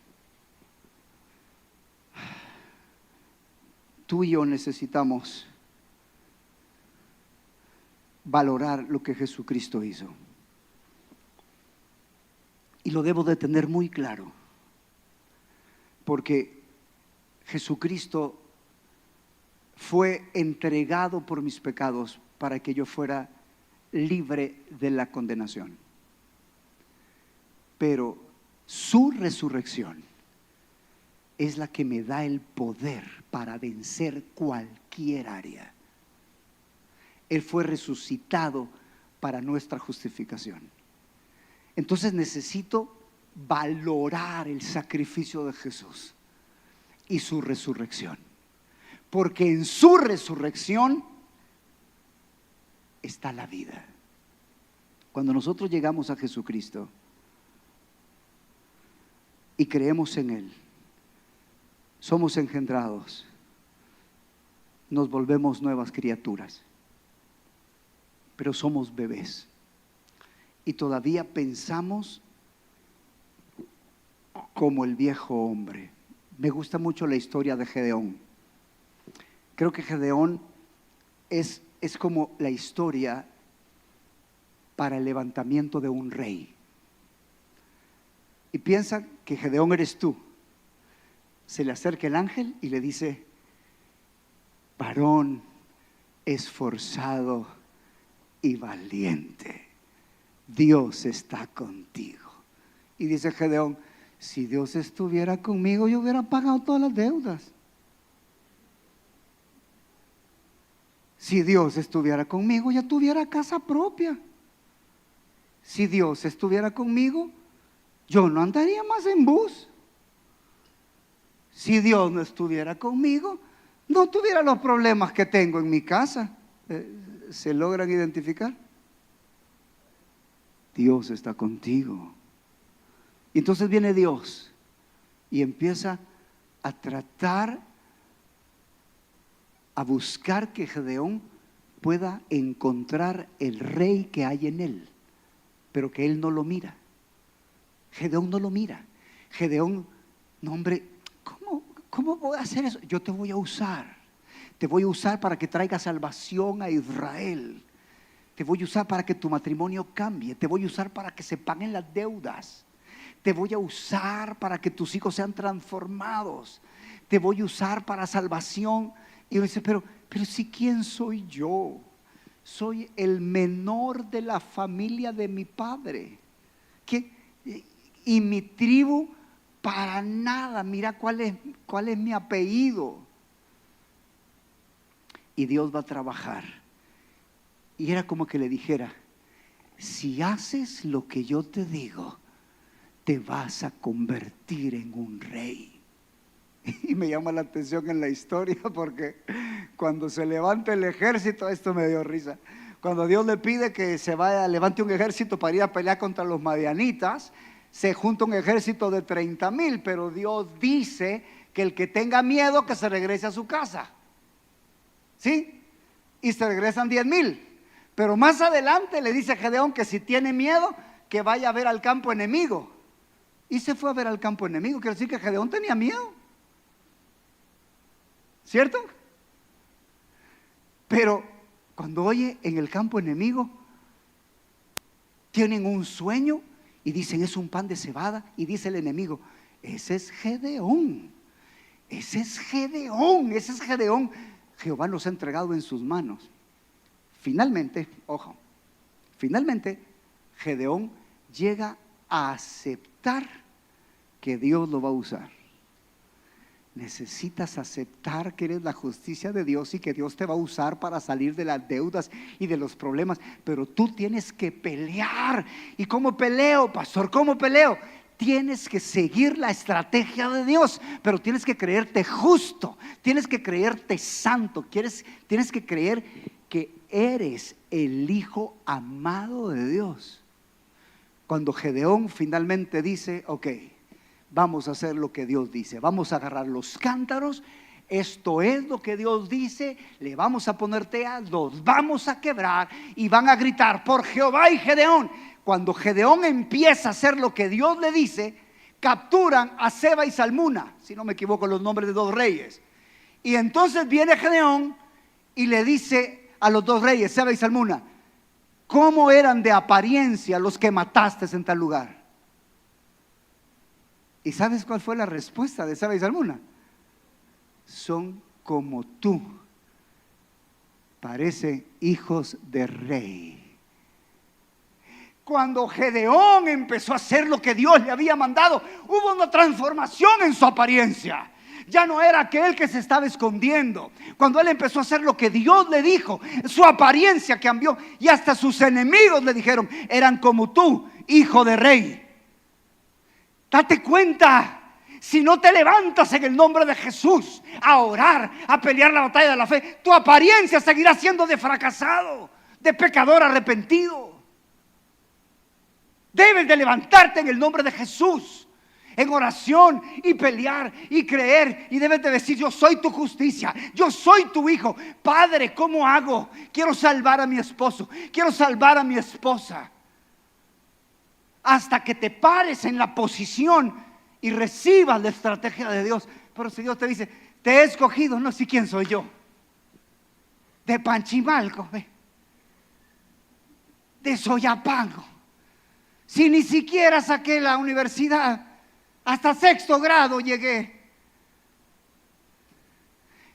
tú y yo necesitamos valorar lo que Jesucristo hizo. Y lo debo de tener muy claro, porque Jesucristo fue entregado por mis pecados para que yo fuera libre de la condenación. Pero su resurrección es la que me da el poder para vencer cualquier área. Él fue resucitado para nuestra justificación. Entonces necesito valorar el sacrificio de Jesús y su resurrección, porque en su resurrección está la vida. Cuando nosotros llegamos a Jesucristo y creemos en Él, somos engendrados, nos volvemos nuevas criaturas, pero somos bebés y todavía pensamos como el viejo hombre. Me gusta mucho la historia de Gedeón. Creo que Gedeón es como la historia para el levantamiento de un rey. Y piensa que Gedeón eres tú. Se le acerca el ángel y le dice: varón esforzado y valiente, Dios está contigo. Y dice Gedeón: si Dios estuviera conmigo, yo hubiera pagado todas las deudas. Si Dios estuviera conmigo, ya tuviera casa propia. Si Dios estuviera conmigo, yo no andaría más en bus. Si Dios no estuviera conmigo, no tuviera los problemas que tengo en mi casa. ¿Se logran identificar? Dios está contigo. Y entonces viene Dios y empieza a tratar, a buscar que Gedeón pueda encontrar el rey que hay en él, pero que él no lo mira. Gedeón no lo mira. Gedeón, no hombre, ¿cómo voy a hacer eso? Yo te voy a usar. Te voy a usar para que traiga salvación a Israel. Te voy a usar para que tu matrimonio cambie. Te voy a usar para que se paguen las deudas. Te voy a usar para que tus hijos sean transformados. Te voy a usar para salvación. Y uno dice, pero si, ¿quién soy yo? Soy el menor de la familia de mi padre. Y mi tribu para nada. Mira cuál es mi apellido. Y Dios va a trabajar. Y era como que le dijera: si haces lo que yo te digo, te vas a convertir en un rey. Y me llama la atención en la historia, porque cuando se levanta el ejército, esto me dio risa. Cuando Dios le pide que levante un ejército para ir a pelear contra los madianitas, se junta un ejército de 30,000, pero Dios dice que el que tenga miedo, que se regrese a su casa. ¿Sí? Y se regresan 10,000. Pero más adelante le dice a Gedeón que si tiene miedo, que vaya a ver al campo enemigo. Y se fue a ver al campo enemigo. Quiere decir que Gedeón tenía miedo, ¿cierto? Pero cuando oye en el campo enemigo, tienen un sueño y dicen: es un pan de cebada. Y dice el enemigo: ese es Gedeón. Ese es Gedeón. Ese es Gedeón. Jehová nos ha entregado en sus manos. Finalmente, Gedeón llega a aceptar que Dios lo va a usar. Necesitas aceptar que eres la justicia de Dios y que Dios te va a usar para salir de las deudas y de los problemas. Pero tú tienes que pelear. ¿Y cómo peleo, pastor? ¿Cómo peleo? Tienes que seguir la estrategia de Dios, pero tienes que creerte justo, tienes que creerte santo, tienes que creer que eres el hijo amado de Dios. Cuando Gedeón finalmente dice: ok, vamos a hacer lo que Dios dice, vamos a agarrar los cántaros, esto es lo que Dios dice, le vamos a poner teas, los vamos a quebrar y van a gritar por Jehová y Gedeón. Cuando Gedeón empieza a hacer lo que Dios le dice, capturan a Seba y Salmuna, si no me equivoco, los nombres de 2 reyes. Y entonces viene Gedeón y le dice a los 2 reyes, Seba y Salmuna: ¿cómo eran de apariencia los que mataste en tal lugar? ¿Y sabes cuál fue la respuesta de Saba y Salmuna? Son como tú, parecen hijos de rey. Cuando Gedeón empezó a hacer lo que Dios le había mandado, hubo una transformación en su apariencia. Ya no era aquel que se estaba escondiendo. Cuando él empezó a hacer lo que Dios le dijo, su apariencia cambió y hasta sus enemigos le dijeron: eran como tú, hijo de rey. Date cuenta, si no te levantas en el nombre de Jesús a orar, a pelear la batalla de la fe, tu apariencia seguirá siendo de fracasado, de pecador arrepentido. Debes de levantarte en el nombre de Jesús en oración y pelear y creer, y debes de decir: yo soy tu justicia, yo soy tu hijo. Padre, ¿cómo hago? Quiero salvar a mi esposo, quiero salvar a mi esposa. Hasta que te pares en la posición y recibas la estrategia de Dios. Pero si Dios te dice: te he escogido, no sé quién soy yo, de Panchimalco, de Soyapango, si ni siquiera saqué la universidad, hasta 6º grado llegué.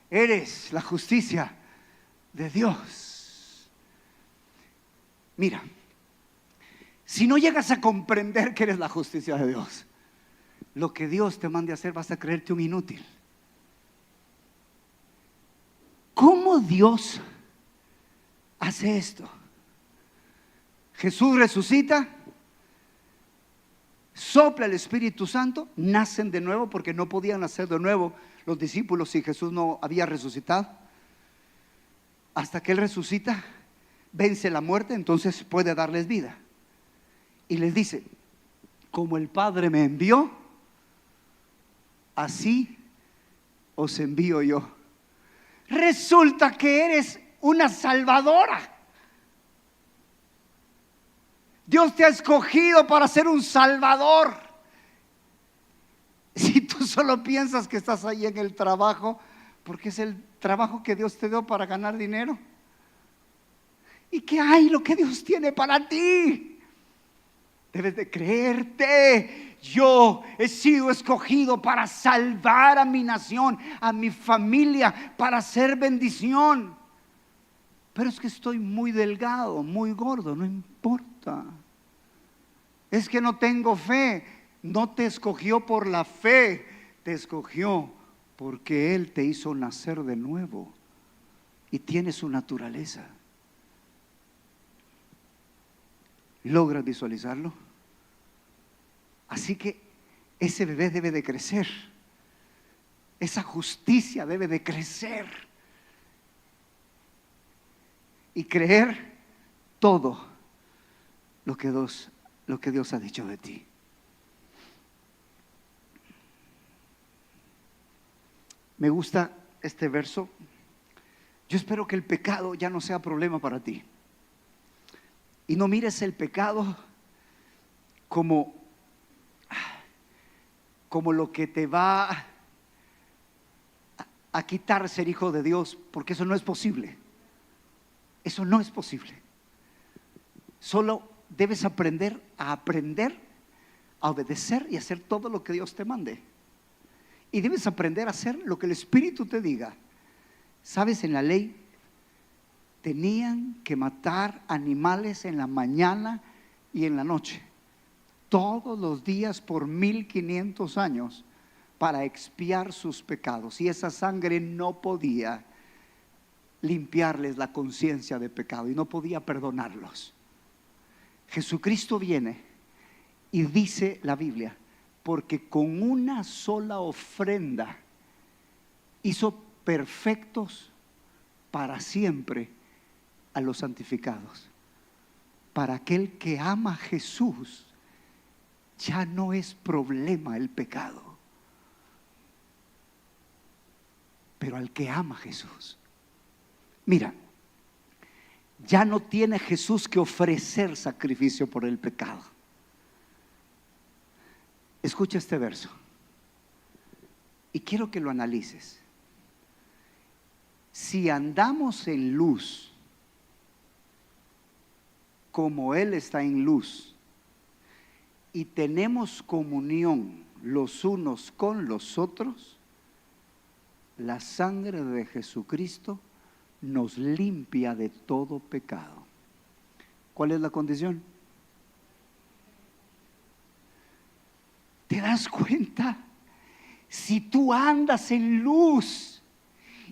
Eres la justicia de Dios. Mira, si no llegas a comprender que eres la justicia de Dios, lo que Dios te mande a hacer vas a creerte un inútil. ¿Cómo Dios hace esto? Jesús resucita, sopla el Espíritu Santo, nacen de nuevo, porque no podían nacer de nuevo los discípulos si Jesús no había resucitado. Hasta que Él resucita, vence la muerte, entonces puede darles vida. Y les dice: como el Padre me envió, así os envío yo. Resulta que eres una salvadora. Dios te ha escogido para ser un salvador. Si tú solo piensas que estás ahí en el trabajo, porque es el trabajo que Dios te dio para ganar dinero, ¿y qué hay lo que Dios tiene para ti? Debes de creerte: yo he sido escogido para salvar a mi nación, a mi familia, para hacer bendición. Pero es que estoy muy delgado, muy gordo, no importa. Es que no tengo fe. No te escogió por la fe, te escogió porque Él te hizo nacer de nuevo y tiene su naturaleza. ¿Logras visualizarlo? Así que ese bebé debe de crecer, esa justicia debe de crecer y creer todo lo que Dios ha dicho de ti. Me gusta este verso. Yo espero que el pecado ya no sea problema para ti. Y no mires el pecado como lo que te va a quitar ser hijo de Dios, porque eso no es posible. Eso no es posible. Solo debes aprender a obedecer y hacer todo lo que Dios te mande. Y debes aprender a hacer lo que el Espíritu te diga. Sabes, en la ley tenían que matar animales en la mañana y en la noche, todos los días por 1500 años, para expiar sus pecados. Y esa sangre no podía limpiarles la conciencia de pecado y no podía perdonarlos. Jesucristo viene y dice la Biblia: porque con una sola ofrenda hizo perfectos para siempre a los santificados. Para aquel que ama a Jesús, ya no es problema el pecado. Pero al que ama a Jesús, mira, ya no tiene Jesús que ofrecer sacrificio por el pecado. Escucha este verso y quiero que lo analices. Si andamos en luz, como Él está en luz, y tenemos comunión los unos con los otros, la sangre de Jesucristo nos limpia de todo pecado. ¿Cuál es la condición? ¿Te das cuenta? Si tú andas en luz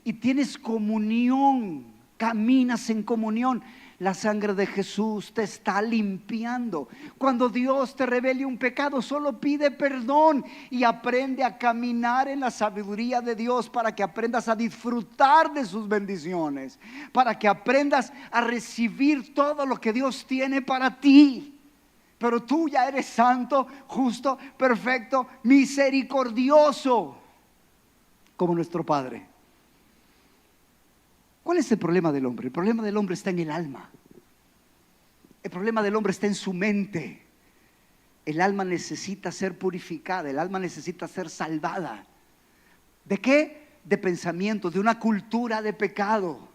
y tienes comunión, caminas en comunión, la sangre de Jesús te está limpiando. Cuando Dios te revele un pecado, solo pide perdón y aprende a caminar en la sabiduría de Dios para que aprendas a disfrutar de sus bendiciones, para que aprendas a recibir todo lo que Dios tiene para ti. Pero tú ya eres santo, justo, perfecto, misericordioso, como nuestro Padre. ¿Cuál es el problema del hombre? El problema del hombre está en el alma. El problema del hombre está en su mente. El alma necesita ser purificada, el alma necesita ser salvada. ¿De qué? De pensamientos, de una cultura de pecado.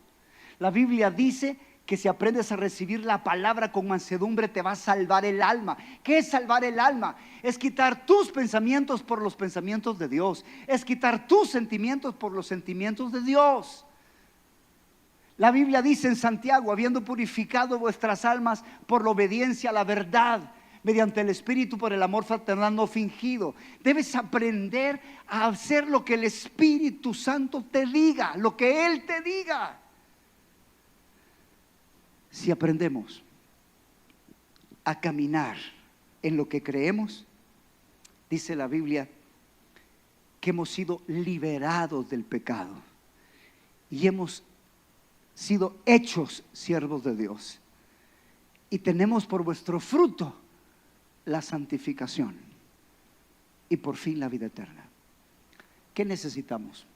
La Biblia dice que si aprendes a recibir la palabra con mansedumbre te va a salvar el alma. ¿Qué es salvar el alma? Es quitar tus pensamientos por los pensamientos de Dios. Es quitar tus sentimientos por los sentimientos de Dios. La Biblia dice en Santiago: habiendo purificado vuestras almas por la obediencia a la verdad, mediante el Espíritu, por el amor fraternal no fingido. Debes aprender a hacer lo que el Espíritu Santo te diga, lo que Él te diga. Si aprendemos a caminar en lo que creemos, dice la Biblia que hemos sido liberados del pecado y hemos sido hechos siervos de Dios, y tenemos por vuestro fruto la santificación y por fin la vida eterna. ¿Qué necesitamos?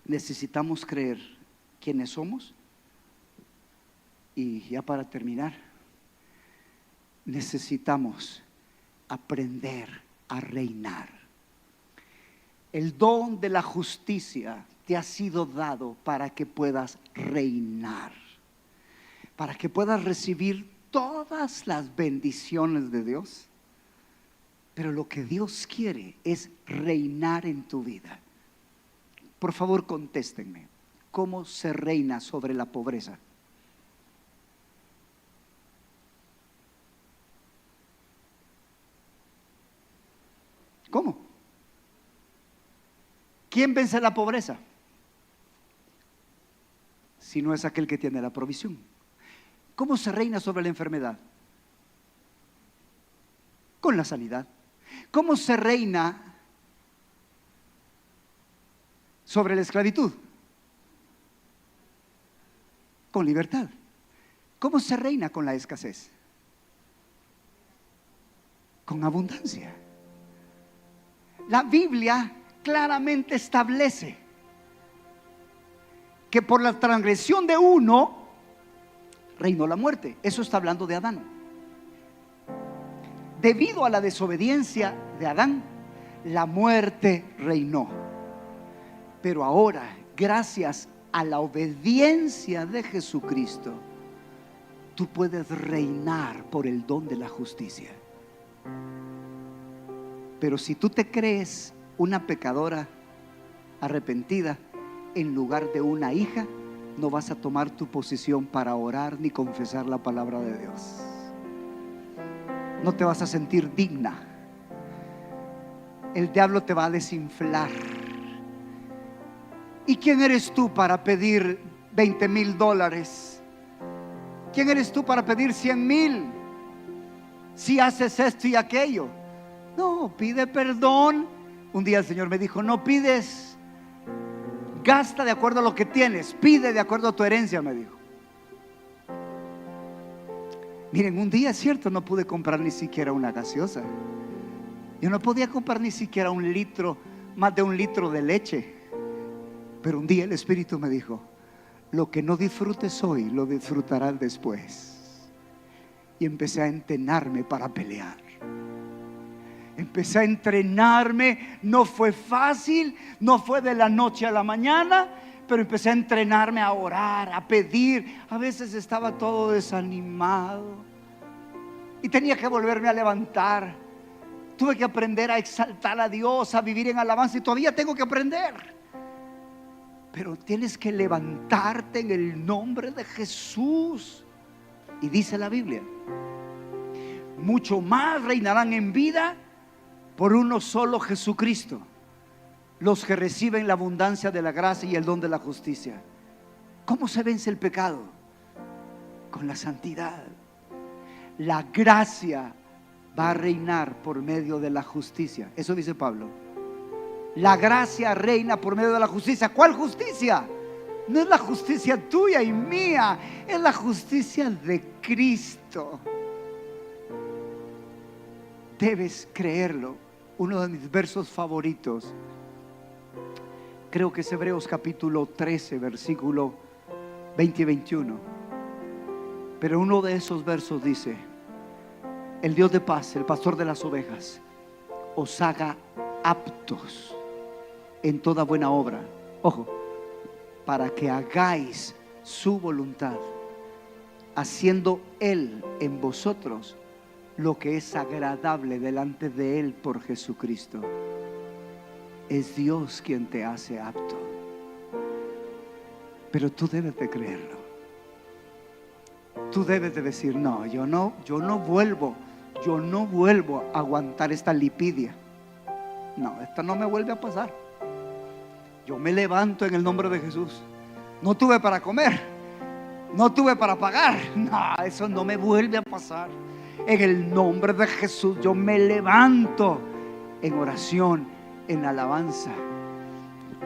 Necesitamos creer quiénes somos, y ya para terminar, necesitamos aprender a reinar. El don de la justicia te ha sido dado para que puedas reinar, para que puedas recibir todas las bendiciones de Dios. Pero lo que Dios quiere es reinar en tu vida. Por favor, contéstenme: ¿cómo se reina sobre la pobreza? ¿Cómo? ¿Quién vence la pobreza? Si no es aquel que tiene la provisión. ¿Cómo se reina sobre la enfermedad? Con la sanidad. ¿Cómo se reina sobre la esclavitud? Con libertad. ¿Cómo se reina con la escasez? Con abundancia. La Biblia claramente establece que por la transgresión de uno reinó la muerte. Eso está hablando de Adán. Debido a la desobediencia de Adán, la muerte reinó. Pero ahora, gracias a la obediencia de Jesucristo, tú puedes reinar por el don de la justicia. Pero si tú te crees una pecadora arrepentida en lugar de una hija, no vas a tomar tu posición para orar ni confesar la palabra de Dios. No te vas a sentir digna. El diablo te va a desinflar. ¿Y quién eres tú para pedir $20,000? ¿Quién eres tú para pedir 100,000? Si haces esto y aquello. No, pide perdón. Un día el Señor me dijo: no pides, gasta de acuerdo a lo que tienes, pide de acuerdo a tu herencia, me dijo. Miren, un día es cierto, no pude comprar ni siquiera una gaseosa. Yo no podía comprar ni siquiera un litro, más de un litro de leche. Pero un día el Espíritu me dijo: lo que no disfrutes hoy, lo disfrutarás después. Y empecé a entrenarme para pelear. Empecé a entrenarme. No fue fácil, no fue de la noche a la mañana, pero empecé a entrenarme a orar, a pedir. A veces estaba todo desanimado y tenía que volverme a levantar. Tuve que aprender a exaltar a Dios, a vivir en alabanza, y todavía tengo que aprender. Pero tienes que levantarte en el nombre de Jesús. Y dice la Biblia: mucho más reinarán en vida por uno solo Jesucristo los que reciben la abundancia de la gracia y el don de la justicia. ¿Cómo se vence el pecado? Con la santidad. La gracia va a reinar por medio de la justicia. Eso dice Pablo. La gracia reina por medio de la justicia. ¿Cuál justicia? No es la justicia tuya y mía, es la justicia de Cristo. Debes creerlo. Uno de mis versos favoritos, creo que es Hebreos capítulo 13, versículo 20 y 21. Pero uno de esos versos dice: el Dios de paz, el pastor de las ovejas, os haga aptos en toda buena obra. Ojo, para que hagáis su voluntad, haciendo Él en vosotros lo que es agradable delante de Él por Jesucristo. Es Dios quien te hace apto, pero tú debes de creerlo. Tú debes de decir: no, yo no vuelvo a aguantar esta lipidia. No, esta no me vuelve a pasar. Yo me levanto en el nombre de Jesús. No tuve para comer, no tuve para pagar. No, eso no me vuelve a pasar. En el nombre de Jesús yo me levanto en oración, en alabanza.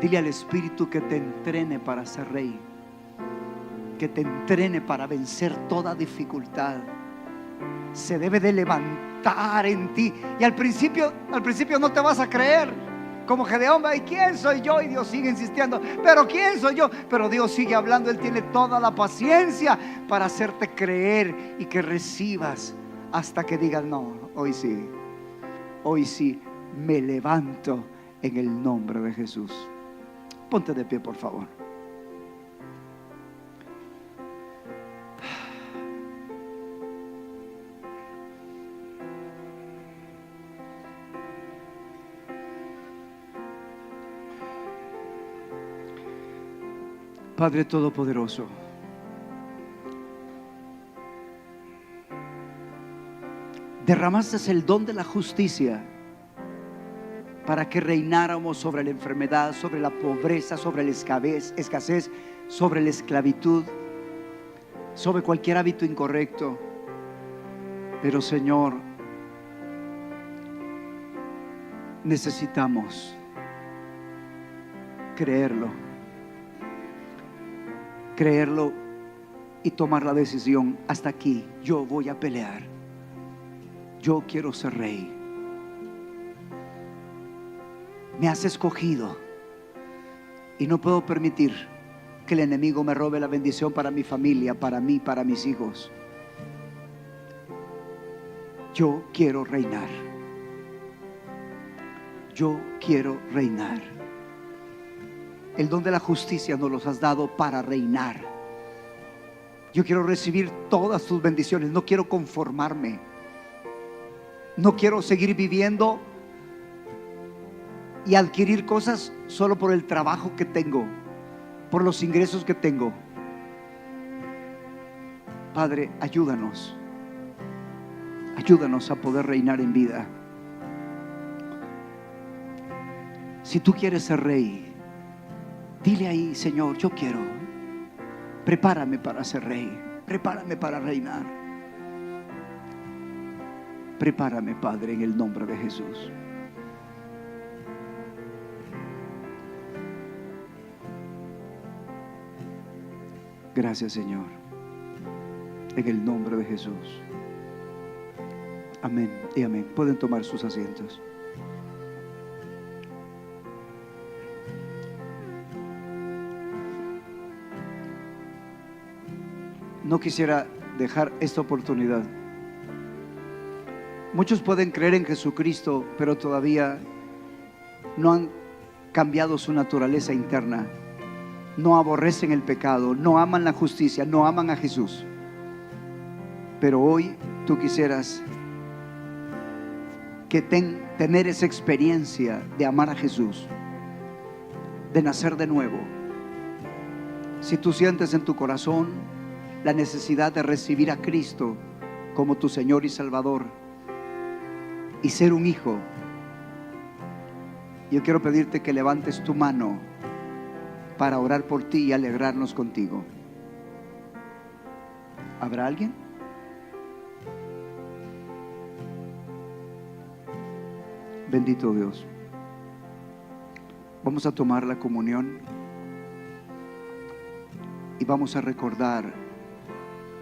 Dile al Espíritu que te entrene para ser rey, que te entrene para vencer toda dificultad. Se debe de levantar en ti. Y al principio no te vas a creer, como Gedeón: ¿y quién soy yo? Y Dios sigue insistiendo: pero ¿quién soy yo? Pero Dios sigue hablando. Él tiene toda la paciencia para hacerte creer y que recibas hasta que digas: no, hoy sí me levanto en el nombre de Jesús. Ponte de pie, por favor. Padre Todopoderoso, derramaste el don de la justicia para que reináramos sobre la enfermedad, sobre la pobreza, sobre la escasez, sobre la esclavitud, sobre cualquier hábito incorrecto. Pero Señor, necesitamos creerlo y tomar la decisión: hasta aquí, yo voy a pelear. Yo quiero ser rey. Me has escogido y no puedo permitir que el enemigo me robe la bendición para mi familia, para mí, para mis hijos. Yo quiero reinar. Yo quiero reinar. El don de la justicia nos los has dado para reinar. Yo quiero recibir todas tus bendiciones. No quiero conformarme. No quiero seguir viviendo y adquirir cosas solo por el trabajo que tengo, por los ingresos que tengo. Padre, ayúdanos a poder reinar en vida. Si tú quieres ser rey, dile ahí: Señor, yo quiero. Prepárame para ser rey. Prepárame para reinar. Prepárame, Padre, en el nombre de Jesús. Gracias, Señor, en el nombre de Jesús. Amén y amén. Pueden tomar sus asientos. No quisiera dejar esta oportunidad. Muchos pueden creer en Jesucristo, pero todavía no han cambiado su naturaleza interna. No aborrecen el pecado, no aman la justicia, no aman a Jesús. Pero hoy tú quisieras que tener esa experiencia de amar a Jesús, de nacer de nuevo. Si tú sientes en tu corazón la necesidad de recibir a Cristo como tu Señor y Salvador y ser un hijo, yo quiero pedirte que levantes tu mano para orar por ti y alegrarnos contigo. ¿Habrá alguien? Bendito Dios. Vamos a tomar la comunión y vamos a recordar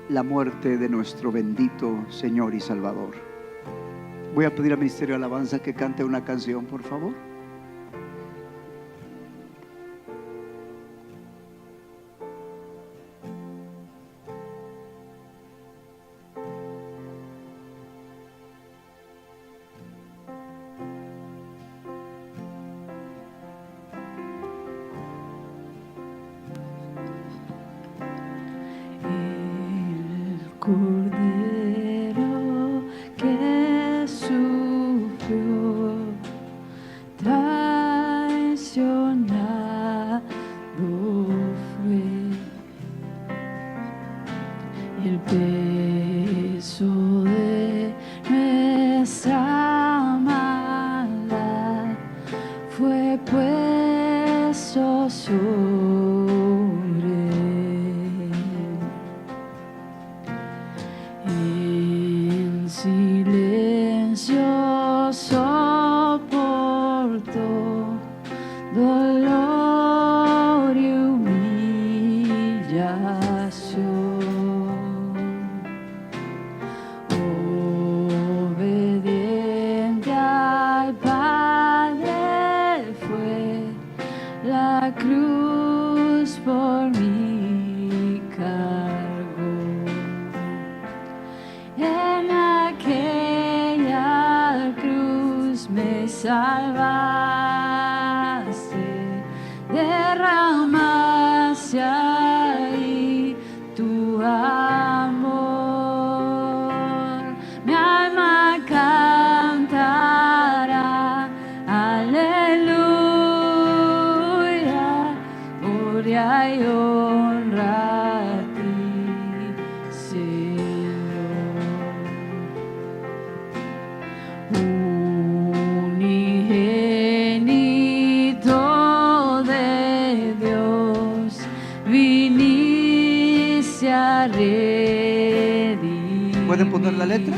la muerte de nuestro bendito Señor y Salvador. Voy a pedir al Ministerio de Alabanza que cante una canción, por favor. Cordero que sufrió, traicionado fue, el peso de nuestra maldad fue puesto sobre él. En silencio soportó dolor y humillación. Obediente al Padre fue, la cruz por mí cargó. En aquella cruz me salvaste, derramaste ahí tu amor. Mi alma cantará, aleluya, gloria y honra a ti, Señor. Unigénito de Dios, viniste a redimir. ¿Pueden poner la letra?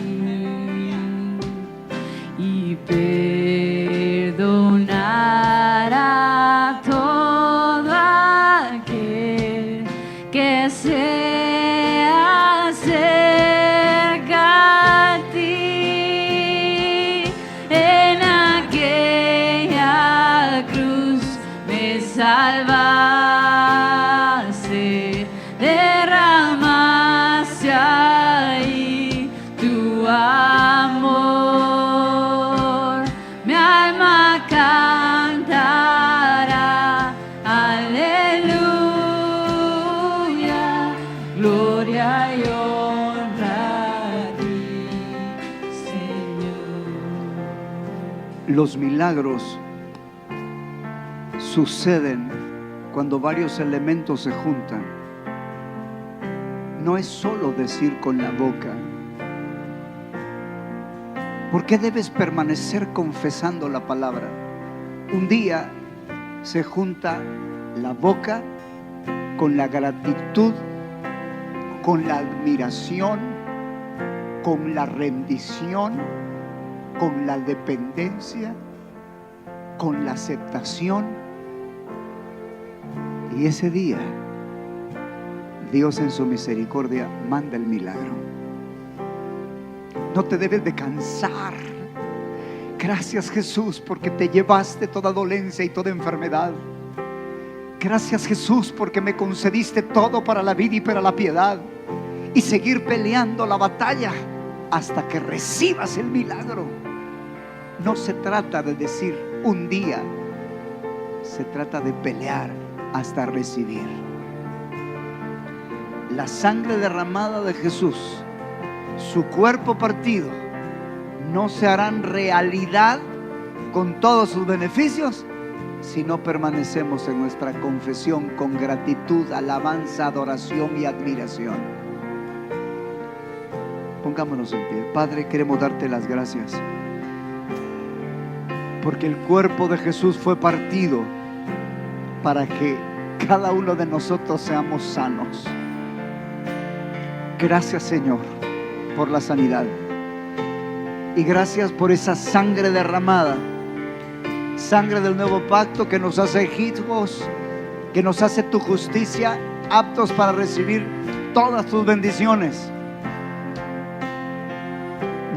Y perdonar a todo aquel que se acerca a ti. En aquella cruz me salvaste, derramaste ahí tu amor. Mi alma cantará, aleluya, gloria y honra a ti, Señor. Los milagros suceden cuando varios elementos se juntan. No es solo decir con la boca. ¿Por qué debes permanecer confesando la palabra? Un día se junta la boca con la gratitud, con la admiración, con la rendición, con la dependencia, con la aceptación. Y ese día Dios en su misericordia manda el milagro. No te debes de cansar. Gracias, Jesús, porque te llevaste toda dolencia y toda enfermedad. Gracias, Jesús, porque me concediste todo para la vida y para la piedad. Y seguir peleando la batalla hasta que recibas el milagro. No se trata de decir un día, se trata de pelear hasta recibir. La sangre derramada de Jesús, su cuerpo partido, no se harán realidad con todos sus beneficios si no permanecemos en nuestra confesión con gratitud, alabanza, adoración y admiración. Pongámonos en pie. Padre, queremos darte las gracias porque el cuerpo de Jesús fue partido para que cada uno de nosotros seamos sanos. Gracias, Señor, por la sanidad. Y gracias por esa sangre derramada, sangre del nuevo pacto que nos hace hijos, que nos hace tu justicia, aptos para recibir todas tus bendiciones.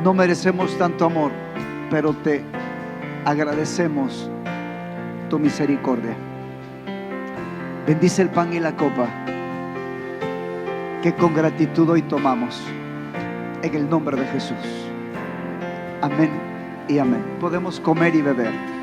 No merecemos tanto amor, pero te agradecemos tu misericordia. Bendice el pan y la copa que con gratitud hoy tomamos, en el nombre de Jesús. Amén y amén. Podemos comer y beber.